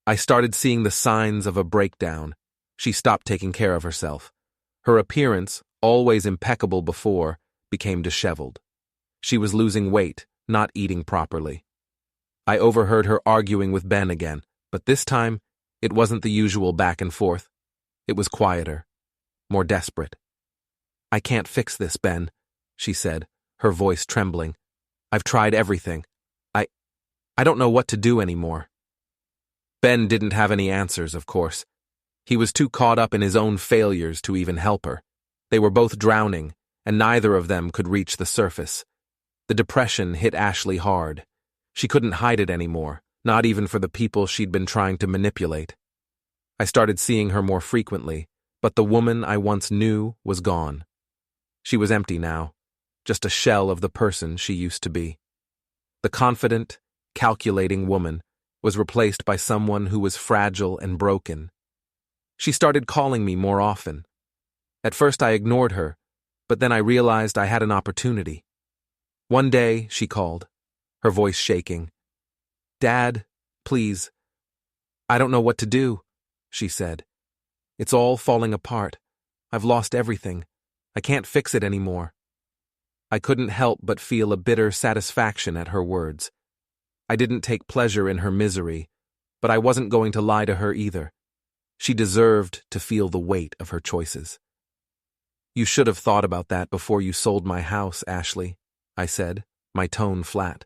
I started seeing the signs of a breakdown. She stopped taking care of herself. Her appearance, always impeccable before, became disheveled. She was losing weight, not eating properly. I overheard her arguing with Ben again, but this time, it wasn't the usual back and forth. It was quieter, more desperate. "I can't fix this, Ben," she said, her voice trembling. "I've tried everything. I don't know what to do anymore." Ben didn't have any answers, of course. He was too caught up in his own failures to even help her. They were both drowning, and neither of them could reach the surface. The depression hit Ashley hard. She couldn't hide it anymore, not even for the people she'd been trying to manipulate. I started seeing her more frequently, but the woman I once knew was gone. She was empty now, just a shell of the person she used to be. The confident, calculating woman was replaced by someone who was fragile and broken. She started calling me more often. At first I ignored her, but then I realized I had an opportunity. One day, she called, her voice shaking. "Dad, please. I don't know what to do," she said. "It's all falling apart. I've lost everything. I can't fix it anymore." I couldn't help but feel a bitter satisfaction at her words. I didn't take pleasure in her misery, but I wasn't going to lie to her either. She deserved to feel the weight of her choices. "You should have thought about that before you sold my house, Ashley," I said, my tone flat.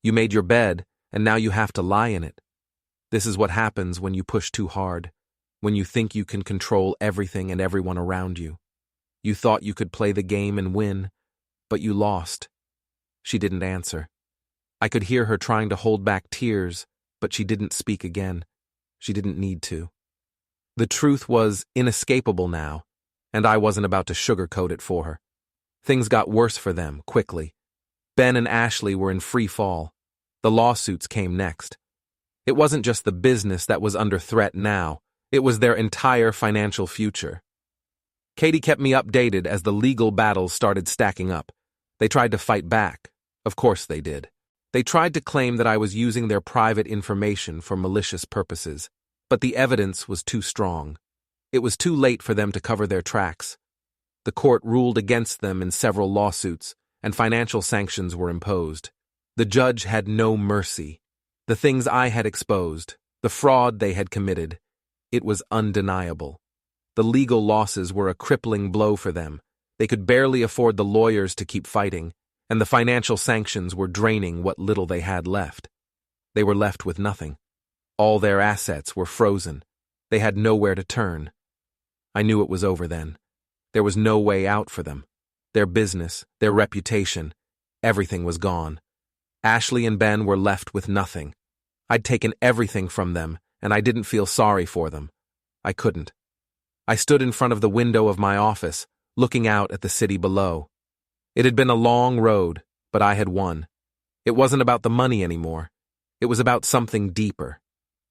"You made your bed, and now you have to lie in it. This is what happens when you push too hard, when you think you can control everything and everyone around you. You thought you could play the game and win, but you lost." She didn't answer. I could hear her trying to hold back tears, but she didn't speak again. She didn't need to. The truth was inescapable now, and I wasn't about to sugarcoat it for her. Things got worse for them, quickly. Ben and Ashley were in free fall. The lawsuits came next. It wasn't just the business that was under threat now, it was their entire financial future. Katie kept me updated as the legal battles started stacking up. They tried to fight back. Of course they did. They tried to claim that I was using their private information for malicious purposes, but the evidence was too strong. It was too late for them to cover their tracks. The court ruled against them in several lawsuits, and financial sanctions were imposed. The judge had no mercy. The things I had exposed, the fraud they had committed, it was undeniable. The legal losses were a crippling blow for them. They could barely afford the lawyers to keep fighting, and the financial sanctions were draining what little they had left. They were left with nothing. All their assets were frozen. They had nowhere to turn. I knew it was over then. There was no way out for them. Their business, their reputation, everything was gone. Ashley and Ben were left with nothing. I'd taken everything from them, and I didn't feel sorry for them. I couldn't. I stood in front of the window of my office, looking out at the city below. It had been a long road, but I had won. It wasn't about the money anymore. It was about something deeper.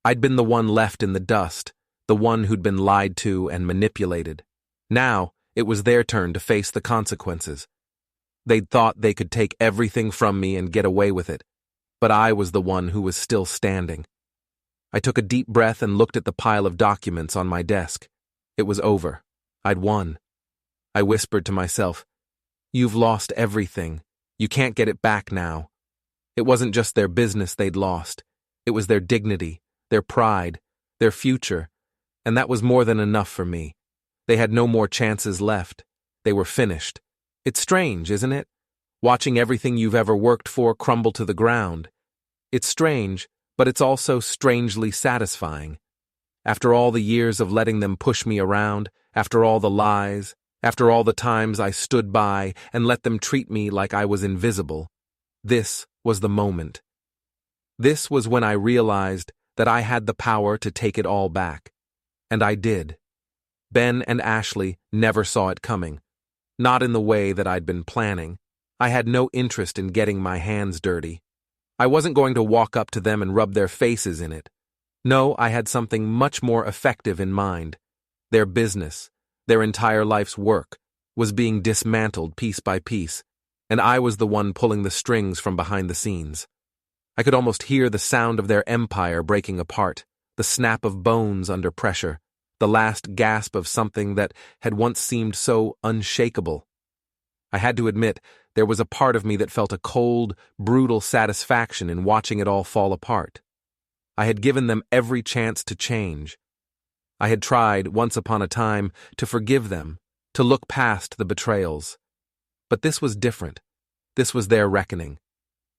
I'd been the one left in the dust, the one who'd been lied to and manipulated. Now, it was their turn to face the consequences. They'd thought they could take everything from me and get away with it, but I was the one who was still standing. I took a deep breath and looked at the pile of documents on my desk. It was over. I'd won. I whispered to myself, "You've lost everything. You can't get it back now." It wasn't just their business they'd lost. It was their dignity, their pride, their future, and that was more than enough for me. They had no more chances left. They were finished. It's strange, isn't it? Watching everything you've ever worked for crumble to the ground. It's strange, but it's also strangely satisfying. After all the years of letting them push me around, after all the lies, after all the times I stood by and let them treat me like I was invisible, this was the moment. This was when I realized that I had the power to take it all back. And I did. Ben and Ashley never saw it coming. Not in the way that I'd been planning. I had no interest in getting my hands dirty. I wasn't going to walk up to them and rub their faces in it. No, I had something much more effective in mind. Their business, their entire life's work, was being dismantled piece by piece, and I was the one pulling the strings from behind the scenes. I could almost hear the sound of their empire breaking apart, the snap of bones under pressure, the last gasp of something that had once seemed so unshakable. I had to admit, there was a part of me that felt a cold, brutal satisfaction in watching it all fall apart. I had given them every chance to change. I had tried, once upon a time, to forgive them, to look past the betrayals. But this was different. This was their reckoning.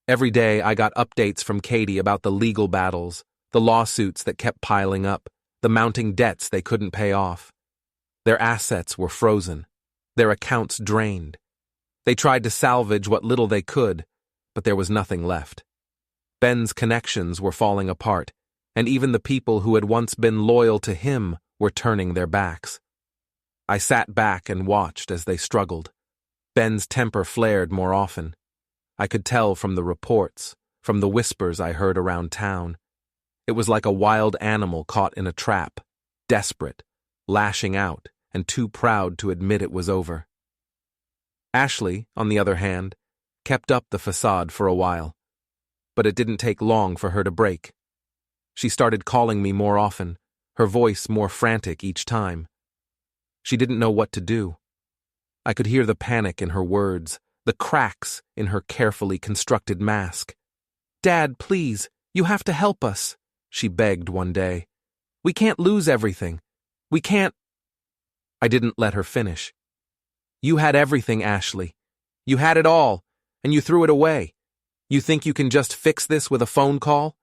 Every day I got updates from Katie about the legal battles, the lawsuits that kept piling up, the mounting debts they couldn't pay off. Their assets were frozen, their accounts drained. They tried to salvage what little they could, but there was nothing left. Ben's connections were falling apart, and even the people who had once been loyal to him were turning their backs. I sat back and watched as they struggled. Ben's temper flared more often. I could tell from the reports, from the whispers I heard around town. It was like a wild animal caught in a trap, desperate, lashing out, and too proud to admit it was over. Ashley, on the other hand, kept up the facade for a while, but it didn't take long for her to break. She started calling me more often, her voice more frantic each time. She didn't know what to do. I could hear the panic in her words, the cracks in her carefully constructed mask. "Dad, please, you have to help us," she begged one day. "We can't lose everything. We can't—" I didn't let her finish. "You had everything, Ashley. You had it all, and you threw it away. You think you can just fix this with a phone call?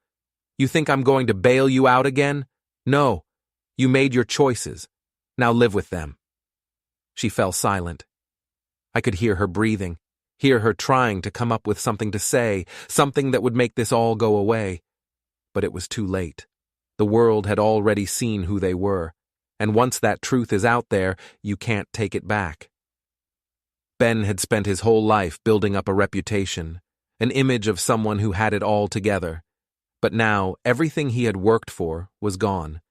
You think I'm going to bail you out again? No. You made your choices. Now live with them." She fell silent. I could hear her breathing, hear her trying to come up with something to say, something that would make this all go away. But it was too late. The world had already seen who they were, and once that truth is out there, you can't take it back. Ben had spent his whole life building up a reputation, an image of someone who had it all together. But now, everything he had worked for was gone.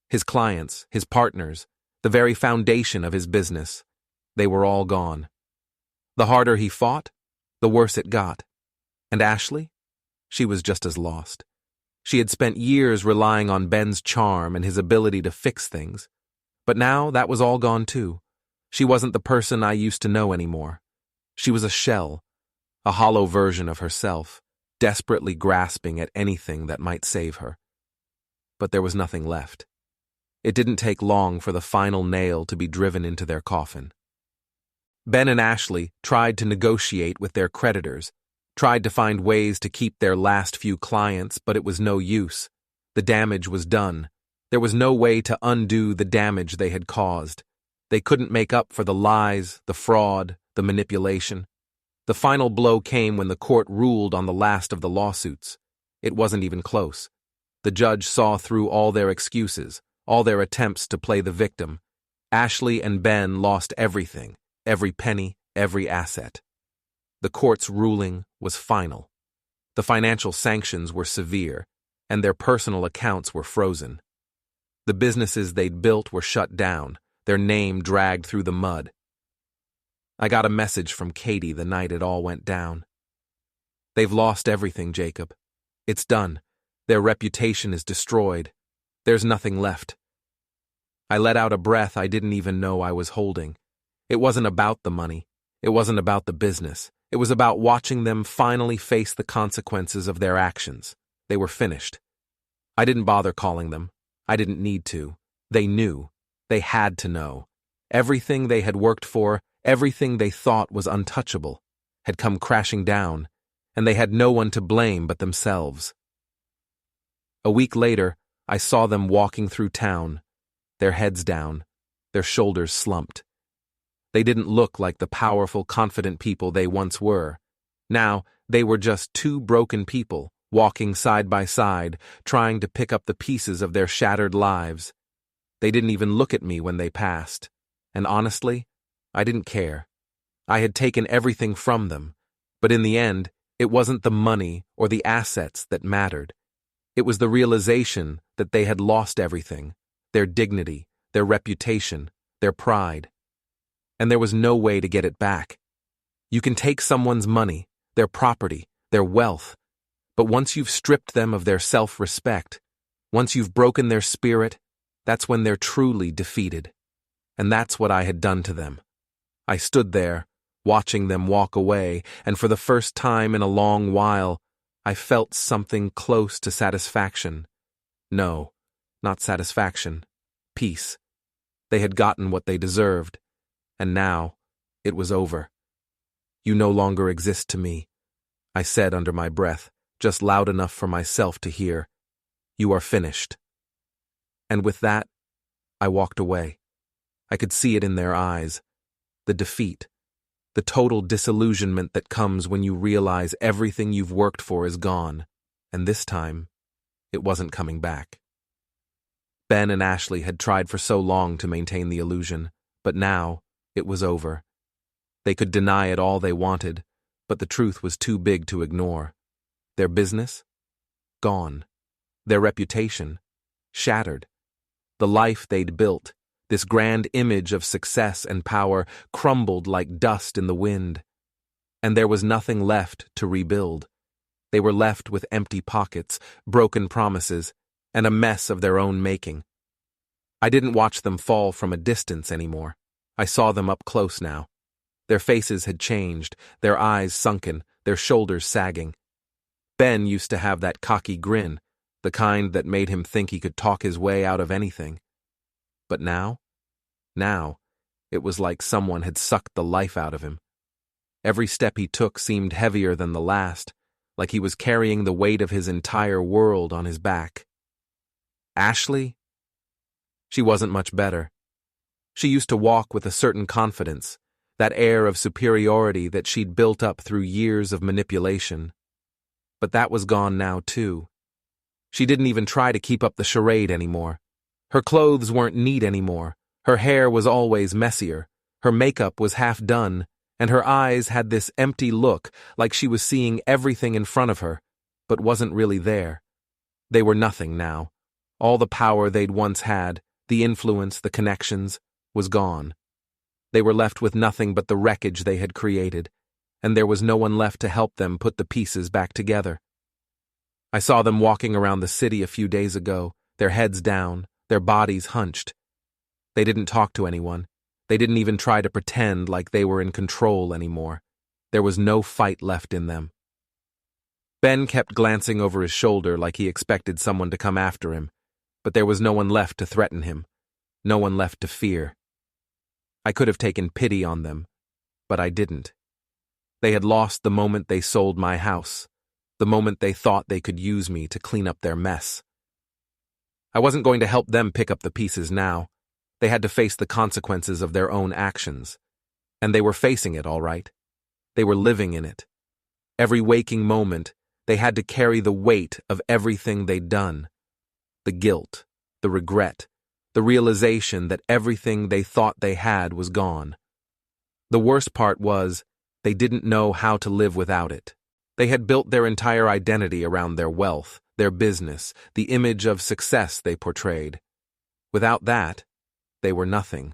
His clients, his partners, the very foundation of his business, they were all gone. The harder he fought, the worse it got. And Ashley? She was just as lost. She had spent years relying on Ben's charm and his ability to fix things. But now that was all gone too. She wasn't the person I used to know anymore. She was a shell, a hollow version of herself, desperately grasping at anything that might save her. But there was nothing left. It didn't take long for the final nail to be driven into their coffin. Ben and Ashley tried to negotiate with their creditors, tried to find ways to keep their last few clients, but it was no use. The damage was done. There was no way to undo the damage they had caused. They couldn't make up for the lies, the fraud, the manipulation. The final blow came when the court ruled on the last of the lawsuits. It wasn't even close. The judge saw through all their excuses, all their attempts to play the victim. Ashley and Ben lost everything, every penny, every asset. The court's ruling was final. The financial sanctions were severe, and their personal accounts were frozen. The businesses they'd built were shut down, their name dragged through the mud. I got a message from Katie the night it all went down. "They've lost everything, Jacob. It's done. Their reputation is destroyed. There's nothing left." I let out a breath I didn't even know I was holding. It wasn't about the money. It wasn't about the business. It was about watching them finally face the consequences of their actions. They were finished. I didn't bother calling them. I didn't need to. They knew. They had to know. Everything they had worked for, everything they thought was untouchable, had come crashing down, and they had no one to blame but themselves. A week later, I saw them walking through town, their heads down, their shoulders slumped. They didn't look like the powerful, confident people they once were. Now, they were just two broken people, walking side by side, trying to pick up the pieces of their shattered lives. They didn't even look at me when they passed. And honestly, I didn't care. I had taken everything from them, but in the end, it wasn't the money or the assets that mattered. It was the realization that they had lost everything, their dignity, their reputation, their pride. And there was no way to get it back. You can take someone's money, their property, their wealth, but once you've stripped them of their self-respect, once you've broken their spirit, that's when they're truly defeated. And that's what I had done to them. I stood there, watching them walk away, and for the first time in a long while, I felt something close to satisfaction. No, not satisfaction. Peace. They had gotten what they deserved, and now it was over. "You no longer exist to me," I said under my breath, just loud enough for myself to hear. "You are finished." And with that, I walked away. I could see it in their eyes. The defeat. The total disillusionment that comes when you realize everything you've worked for is gone, and this time, it wasn't coming back. Ben and Ashley had tried for so long to maintain the illusion, but now, it was over. They could deny it all they wanted, but the truth was too big to ignore. Their business? Gone. Their reputation? Shattered. The life they'd built, this grand image of success and power, crumbled like dust in the wind. And there was nothing left to rebuild. They were left with empty pockets, broken promises, and a mess of their own making. I didn't watch them fall from a distance anymore. I saw them up close now. Their faces had changed, their eyes sunken, their shoulders sagging. Ben used to have that cocky grin, the kind that made him think he could talk his way out of anything. But now, it was like someone had sucked the life out of him. Every step he took seemed heavier than the last, like he was carrying the weight of his entire world on his back. Ashley? She wasn't much better. She used to walk with a certain confidence, that air of superiority that she'd built up through years of manipulation. But that was gone now, too. She didn't even try to keep up the charade anymore. Her clothes weren't neat anymore. Her hair was always messier. Her makeup was half done, and her eyes had this empty look, like she was seeing everything in front of her, but wasn't really there. They were nothing now. All the power they'd once had, the influence, the connections, was gone. They were left with nothing but the wreckage they had created, and there was no one left to help them put the pieces back together. I saw them walking around the city a few days ago, their heads down, their bodies hunched. They didn't talk to anyone. They didn't even try to pretend like they were in control anymore. There was no fight left in them. Ben kept glancing over his shoulder like he expected someone to come after him, but there was no one left to threaten him, no one left to fear. I could have taken pity on them, but I didn't. They had lost the moment they sold my house, the moment they thought they could use me to clean up their mess. I wasn't going to help them pick up the pieces now. They had to face the consequences of their own actions. And they were facing it, all right. They were living in it. Every waking moment, they had to carry the weight of everything they'd done, The guilt, the regret, the realization that everything they thought they had was gone. The worst part was, they didn't know how to live without it. They had built their entire identity around their wealth, their business, the image of success they portrayed. Without that, they were nothing.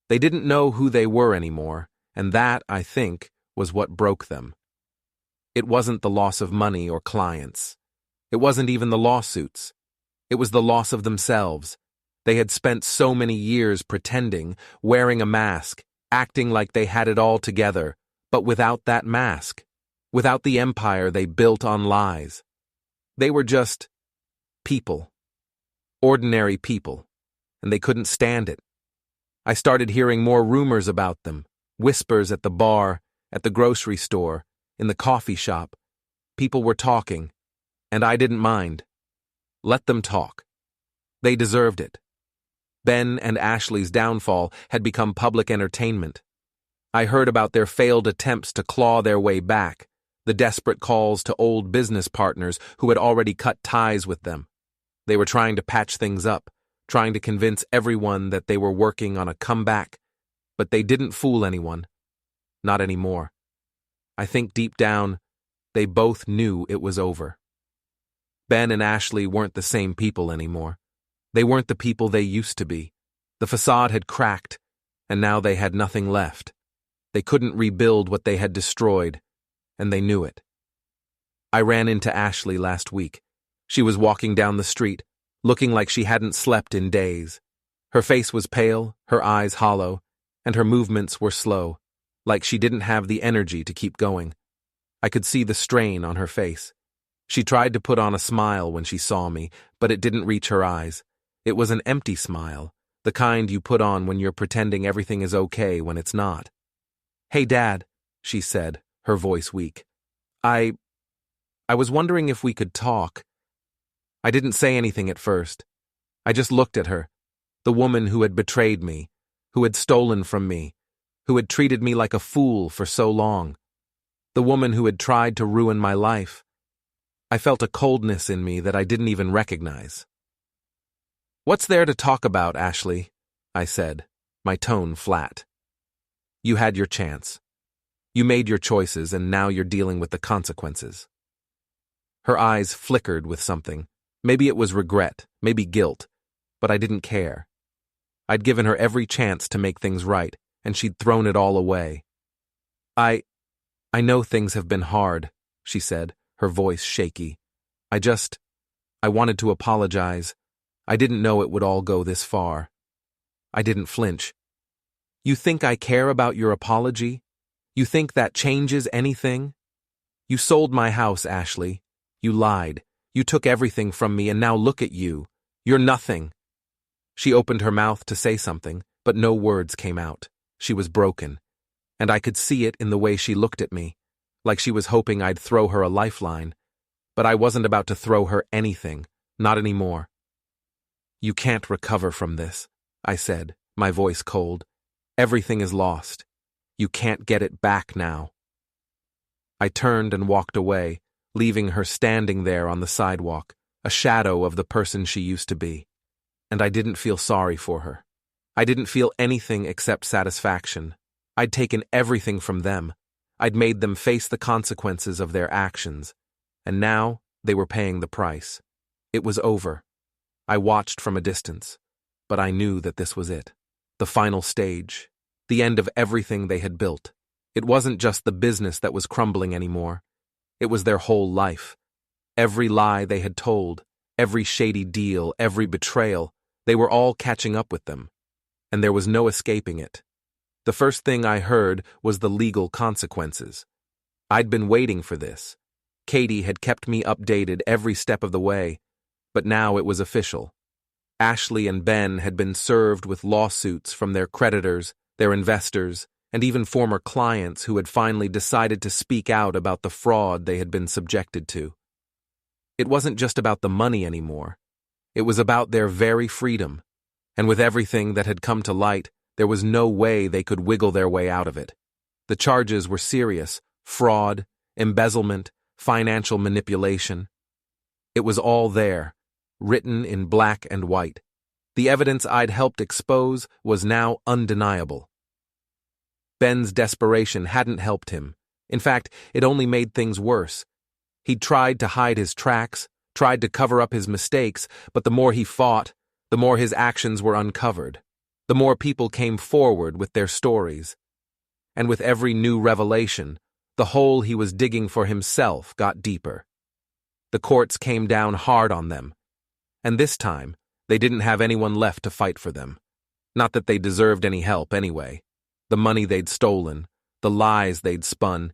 They didn't know who they were anymore, and that, I think, was what broke them. It wasn't the loss of money or clients. It wasn't even the lawsuits. It was the loss of themselves. They had spent so many years pretending, wearing a mask, acting like they had it all together, but without that mask, without the empire they built on lies. They were just people, ordinary people, and they couldn't stand it. I started hearing more rumors about them, whispers at the bar, at the grocery store, in the coffee shop. People were talking, and I didn't mind. Let them talk. They deserved it. Ben and Ashley's downfall had become public entertainment. I heard about their failed attempts to claw their way back, the desperate calls to old business partners who had already cut ties with them. They were trying to patch things up, trying to convince everyone that they were working on a comeback, but they didn't fool anyone. Not anymore. I think deep down, they both knew it was over. Ben and Ashley weren't the same people anymore. They weren't the people they used to be. The facade had cracked, and now they had nothing left. They couldn't rebuild what they had destroyed, and they knew it. I ran into Ashley last week. She was walking down the street, looking like she hadn't slept in days. Her face was pale, her eyes hollow, and her movements were slow, like she didn't have the energy to keep going. I could see the strain on her face. She tried to put on a smile when she saw me, but it didn't reach her eyes. It was an empty smile, the kind you put on when you're pretending everything is okay when it's not. "Hey, Dad," she said, her voice weak. I was wondering if we could talk. I didn't say anything at first. I just looked at her, the woman who had betrayed me, who had stolen from me, who had treated me like a fool for so long, the woman who had tried to ruin my life. I felt a coldness in me that I didn't even recognize. "What's there to talk about, Ashley?" I said, my tone flat. "You had your chance. You made your choices, and now you're dealing with the consequences." Her eyes flickered with something. Maybe it was regret, maybe guilt, but I didn't care. I'd given her every chance to make things right, and she'd thrown it all away. I know things have been hard," she said, her voice shaky. I wanted to apologize. I didn't know it would all go this far." I didn't flinch. "You think I care about your apology? You think that changes anything? You sold my house, Ashley. You lied. You took everything from me, and now look at you. You're nothing." She opened her mouth to say something, but no words came out. She was broken, and I could see it in the way she looked at me, like she was hoping I'd throw her a lifeline. But I wasn't about to throw her anything, not anymore. "You can't recover from this," I said, my voice cold. "Everything is lost. You can't get it back now." I turned and walked away, leaving her standing there on the sidewalk, a shadow of the person she used to be. And I didn't feel sorry for her. I didn't feel anything except satisfaction. I'd taken everything from them. I'd made them face the consequences of their actions. And now they were paying the price. It was over. I watched from a distance, but I knew that this was it. The final stage. The end of everything they had built. It wasn't just the business that was crumbling anymore. It was their whole life. Every lie they had told, every shady deal, every betrayal, they were all catching up with them. And there was no escaping it. The first thing I heard was the legal consequences. I'd been waiting for this. Katie had kept me updated every step of the way, but now it was official. Ashley and Ben had been served with lawsuits from their creditors, their investors, and even former clients who had finally decided to speak out about the fraud they had been subjected to. It wasn't just about the money anymore. It was about their very freedom, and with everything that had come to light, there was no way they could wiggle their way out of it. The charges were serious: fraud, embezzlement, financial manipulation. It was all there, written in black and white. The evidence I'd helped expose was now undeniable. Ben's desperation hadn't helped him. In fact, it only made things worse. He'd tried to hide his tracks, tried to cover up his mistakes, but the more he fought, the more his actions were uncovered. The more people came forward with their stories. And with every new revelation, the hole he was digging for himself got deeper. The courts came down hard on them. And this time, they didn't have anyone left to fight for them. Not that they deserved any help anyway. The money they'd stolen, the lies they'd spun,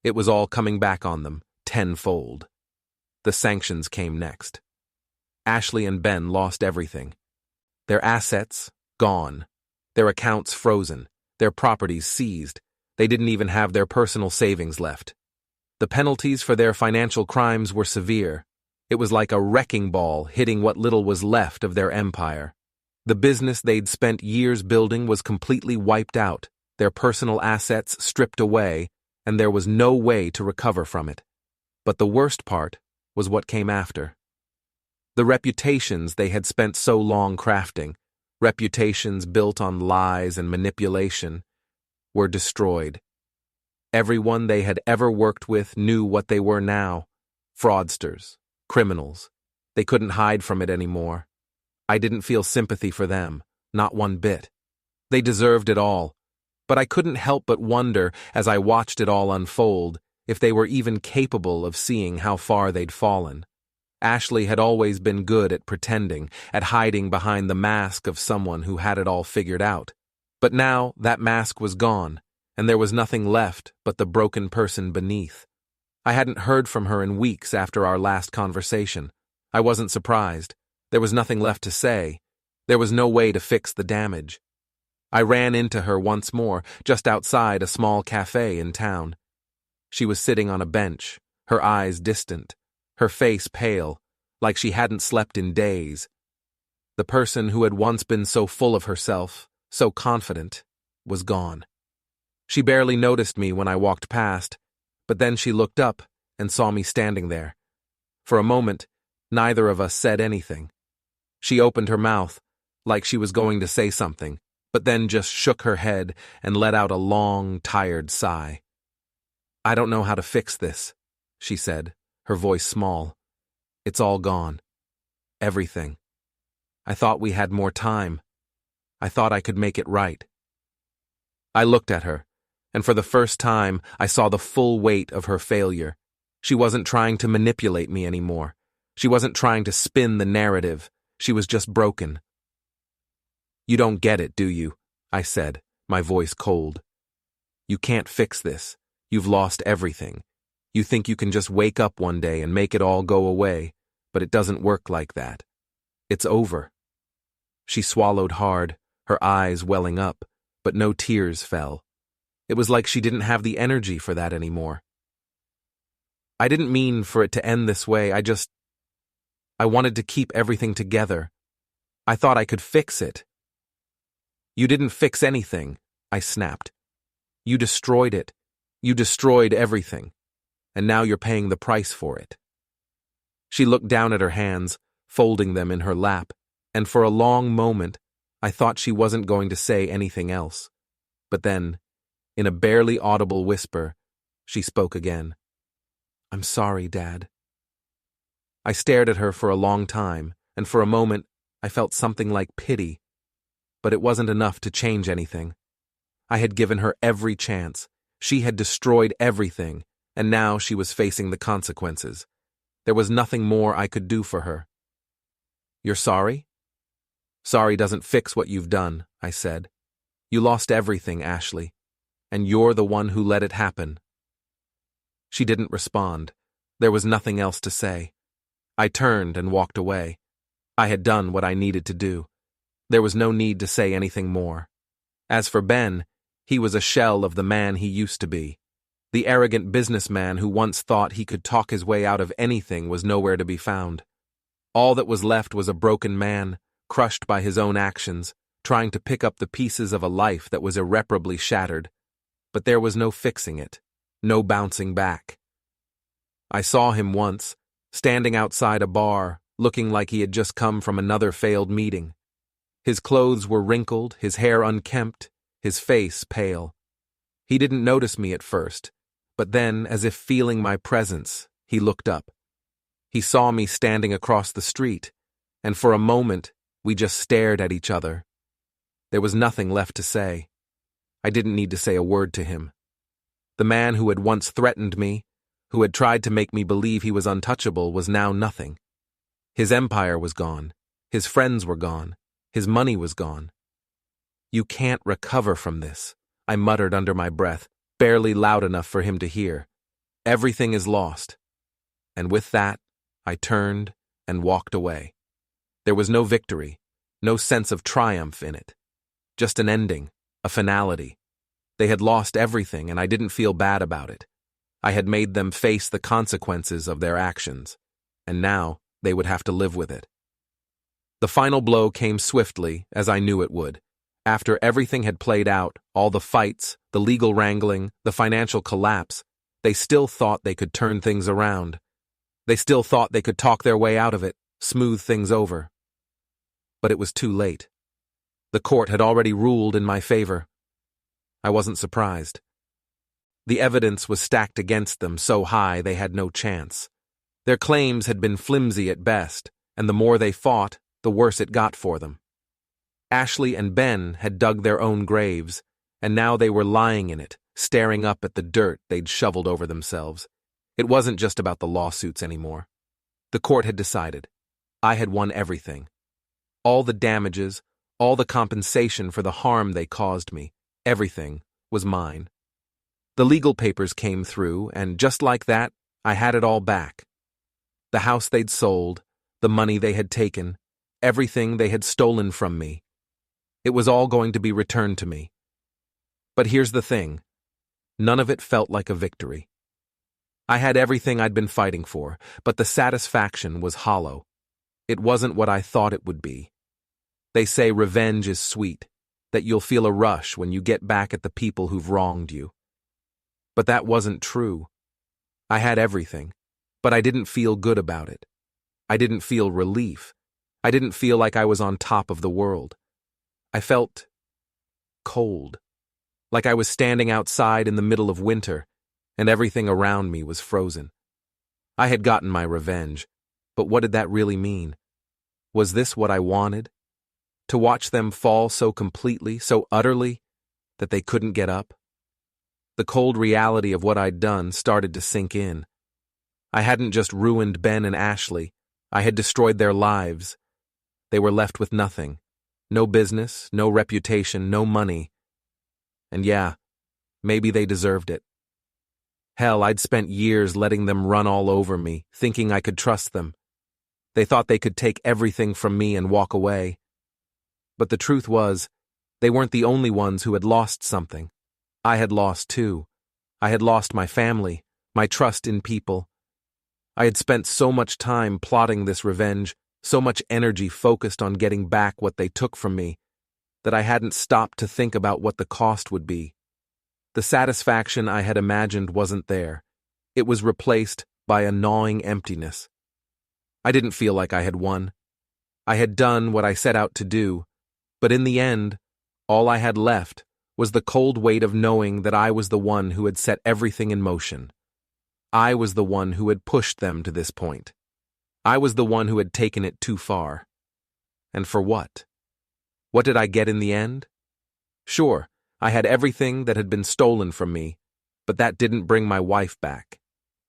it was all coming back on them, tenfold. The sanctions came next. Ashley and Ben lost everything. Their assets, gone. Their accounts frozen. Their properties seized. They didn't even have their personal savings left. The penalties for their financial crimes were severe. It was like a wrecking ball hitting what little was left of their empire. The business they'd spent years building was completely wiped out, their personal assets stripped away, and there was no way to recover from it. But the worst part was what came after. The reputations they had spent so long crafting, reputations built on lies and manipulation, were destroyed. Everyone they had ever worked with knew what they were now: fraudsters, criminals. They couldn't hide from it anymore. I didn't feel sympathy for them, not one bit. They deserved it all, but I couldn't help but wonder, as I watched it all unfold, if they were even capable of seeing how far they'd fallen. Ashley had always been good at pretending, at hiding behind the mask of someone who had it all figured out. But now that mask was gone, and there was nothing left but the broken person beneath. I hadn't heard from her in weeks after our last conversation. I wasn't surprised. There was nothing left to say. There was no way to fix the damage. I ran into her once more, just outside a small cafe in town. She was sitting on a bench, her eyes distant, her face pale, like she hadn't slept in days. The person who had once been so full of herself, so confident, was gone. She barely noticed me when I walked past, but then she looked up and saw me standing there. For a moment, neither of us said anything. She opened her mouth, like she was going to say something, but then just shook her head and let out a long, tired sigh. "I don't know how to fix this," she said, her voice small. "It's all gone. Everything. I thought we had more time. I thought I could make it right." I looked at her, and for the first time I saw the full weight of her failure. She wasn't trying to manipulate me anymore. She wasn't trying to spin the narrative. She was just broken. "You don't get it, do you?" I said, my voice cold. "You can't fix this. You've lost everything. You think you can just wake up one day and make it all go away, but it doesn't work like that. It's over." She swallowed hard, her eyes welling up, but no tears fell. It was like she didn't have the energy for that anymore. "I didn't mean for it to end this way. I wanted to keep everything together. I thought I could fix it." "You didn't fix anything," I snapped. "You destroyed it. You destroyed everything. And now you're paying the price for it." She looked down at her hands, folding them in her lap, and for a long moment, I thought she wasn't going to say anything else. But then, in a barely audible whisper, she spoke again. "I'm sorry, Dad." I stared at her for a long time, and for a moment, I felt something like pity. But it wasn't enough to change anything. I had given her every chance. She had destroyed everything, and now she was facing the consequences. There was nothing more I could do for her. "You're sorry?" "Sorry doesn't fix what you've done," I said. "You lost everything, Ashley, and you're the one who let it happen." She didn't respond. There was nothing else to say. I turned and walked away. I had done what I needed to do. There was no need to say anything more. As for Ben, he was a shell of the man he used to be. The arrogant businessman who once thought he could talk his way out of anything was nowhere to be found. All that was left was a broken man, crushed by his own actions, trying to pick up the pieces of a life that was irreparably shattered. But there was no fixing it, no bouncing back. I saw him once, standing outside a bar, looking like he had just come from another failed meeting. His clothes were wrinkled, his hair unkempt, his face pale. He didn't notice me at first, but then, as if feeling my presence, he looked up. He saw me standing across the street, and for a moment, we just stared at each other. There was nothing left to say. I didn't need to say a word to him. The man who had once threatened me, who had tried to make me believe he was untouchable, was now nothing. His empire was gone. His friends were gone. His money was gone. "You can't recover from this," I muttered under my breath, barely loud enough for him to hear. "Everything is lost." And with that, I turned and walked away. There was no victory, no sense of triumph in it. Just an ending, a finality. They had lost everything, and I didn't feel bad about it. I had made them face the consequences of their actions, and now they would have to live with it. The final blow came swiftly, as I knew it would. After everything had played out, all the fights, the legal wrangling, the financial collapse, they still thought they could turn things around. They still thought they could talk their way out of it, smooth things over. But it was too late. The court had already ruled in my favor. I wasn't surprised. The evidence was stacked against them so high they had no chance. Their claims had been flimsy at best, and the more they fought, the worse it got for them. Ashley and Ben had dug their own graves, and now they were lying in it, staring up at the dirt they'd shoveled over themselves. It wasn't just about the lawsuits anymore. The court had decided. I had won everything. All the damages, all the compensation for the harm they caused me, everything was mine. The legal papers came through, and just like that, I had it all back. The house they'd sold, the money they had taken, everything they had stolen from me. It was all going to be returned to me. But here's the thing. None of it felt like a victory. I had everything I'd been fighting for, but the satisfaction was hollow. It wasn't what I thought it would be. They say revenge is sweet, that you'll feel a rush when you get back at the people who've wronged you. But that wasn't true. I had everything, but I didn't feel good about it. I didn't feel relief. I didn't feel like I was on top of the world. I felt cold, like I was standing outside in the middle of winter, and everything around me was frozen. I had gotten my revenge, but what did that really mean? Was this what I wanted? To watch them fall so completely, so utterly, that they couldn't get up? The cold reality of what I'd done started to sink in. I hadn't just ruined Ben and Ashley, I had destroyed their lives. They were left with nothing. No business, no reputation, no money. And yeah, maybe they deserved it. Hell, I'd spent years letting them run all over me, thinking I could trust them. They thought they could take everything from me and walk away. But the truth was, they weren't the only ones who had lost something. I had lost too. I had lost my family, my trust in people. I had spent so much time plotting this revenge, so much energy focused on getting back what they took from me, that I hadn't stopped to think about what the cost would be. The satisfaction I had imagined wasn't there. It was replaced by a gnawing emptiness. I didn't feel like I had won. I had done what I set out to do, but in the end, all I had left was the cold weight of knowing that I was the one who had set everything in motion. I was the one who had pushed them to this point. I was the one who had taken it too far. And for what? What did I get in the end? Sure, I had everything that had been stolen from me, but that didn't bring my wife back.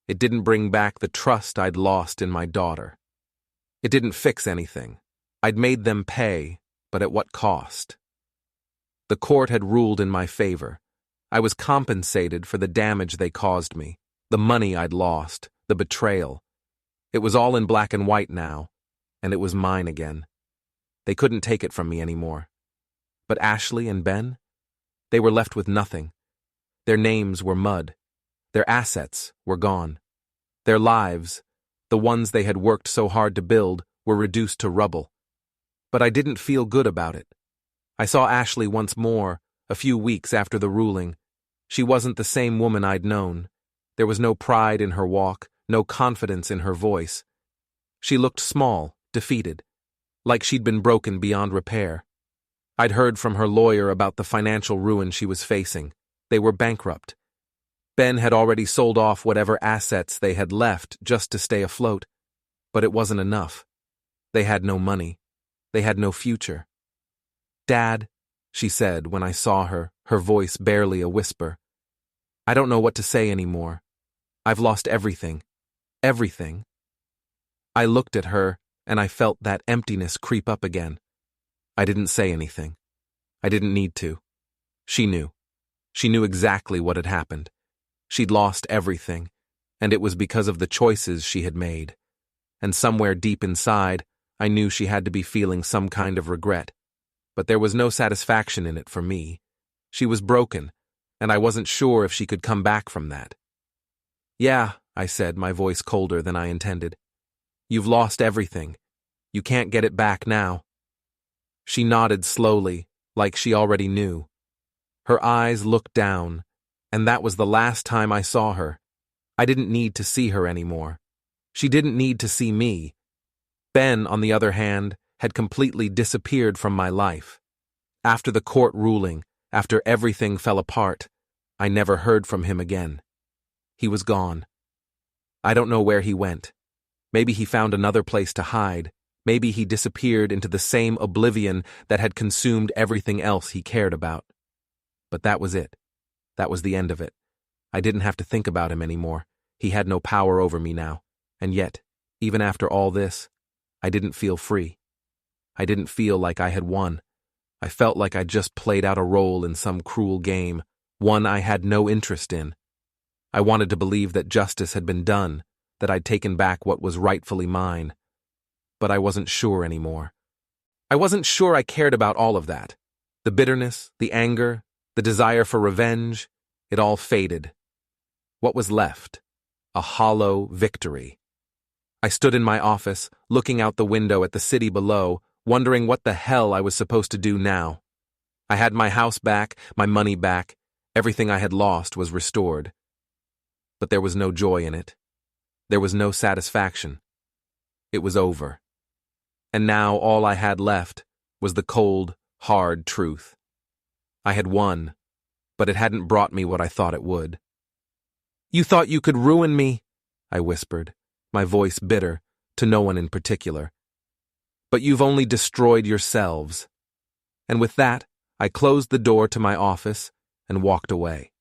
It didn't bring back the trust I'd lost in my daughter. It didn't fix anything. I'd made them pay, but at what cost? The court had ruled in my favor. I was compensated for the damage they caused me, the money I'd lost, the betrayal. It was all in black and white now, and it was mine again. They couldn't take it from me anymore. But Ashley and Ben? They were left with nothing. Their names were mud. Their assets were gone. Their lives, the ones they had worked so hard to build, were reduced to rubble. But I didn't feel good about it. I saw Ashley once more, a few weeks after the ruling. She wasn't the same woman I'd known. There was no pride in her walk, no confidence in her voice. She looked small, defeated, like she'd been broken beyond repair. I'd heard from her lawyer about the financial ruin she was facing. They were bankrupt. Ben had already sold off whatever assets they had left just to stay afloat, but it wasn't enough. They had no money. They had no future. "Dad," she said when I saw her, her voice barely a whisper, "I don't know what to say anymore. I've lost everything. Everything." I looked at her, and I felt that emptiness creep up again. I didn't say anything. I didn't need to. She knew. She knew exactly what had happened. She'd lost everything, and it was because of the choices she had made. And somewhere deep inside, I knew she had to be feeling some kind of regret. But there was no satisfaction in it for me. She was broken, and I wasn't sure if she could come back from that. "Yeah," I said, my voice colder than I intended. "You've lost everything. You can't get it back now." She nodded slowly, like she already knew. Her eyes looked down, and that was the last time I saw her. I didn't need to see her anymore. She didn't need to see me. Ben, on the other hand, had completely disappeared from my life. After the court ruling, after everything fell apart, I never heard from him again. He was gone. I don't know where he went. Maybe he found another place to hide. Maybe he disappeared into the same oblivion that had consumed everything else he cared about. But that was it. That was the end of it. I didn't have to think about him anymore. He had no power over me now. And yet, even after all this, I didn't feel free. I didn't feel like I had won. I felt like I'd just played out a role in some cruel game, one I had no interest in. I wanted to believe that justice had been done, that I'd taken back what was rightfully mine. But I wasn't sure anymore. I wasn't sure I cared about all of that. The bitterness, the anger, the desire for revenge, it all faded. What was left? A hollow victory. I stood in my office, looking out the window at the city below, wondering what the hell I was supposed to do now. I had my house back, my money back, everything I had lost was restored. But there was no joy in it. There was no satisfaction. It was over. And now all I had left was the cold, hard truth. I had won, but it hadn't brought me what I thought it would. "You thought you could ruin me," I whispered, my voice bitter, to no one in particular. "But you've only destroyed yourselves." And with that, I closed the door to my office and walked away.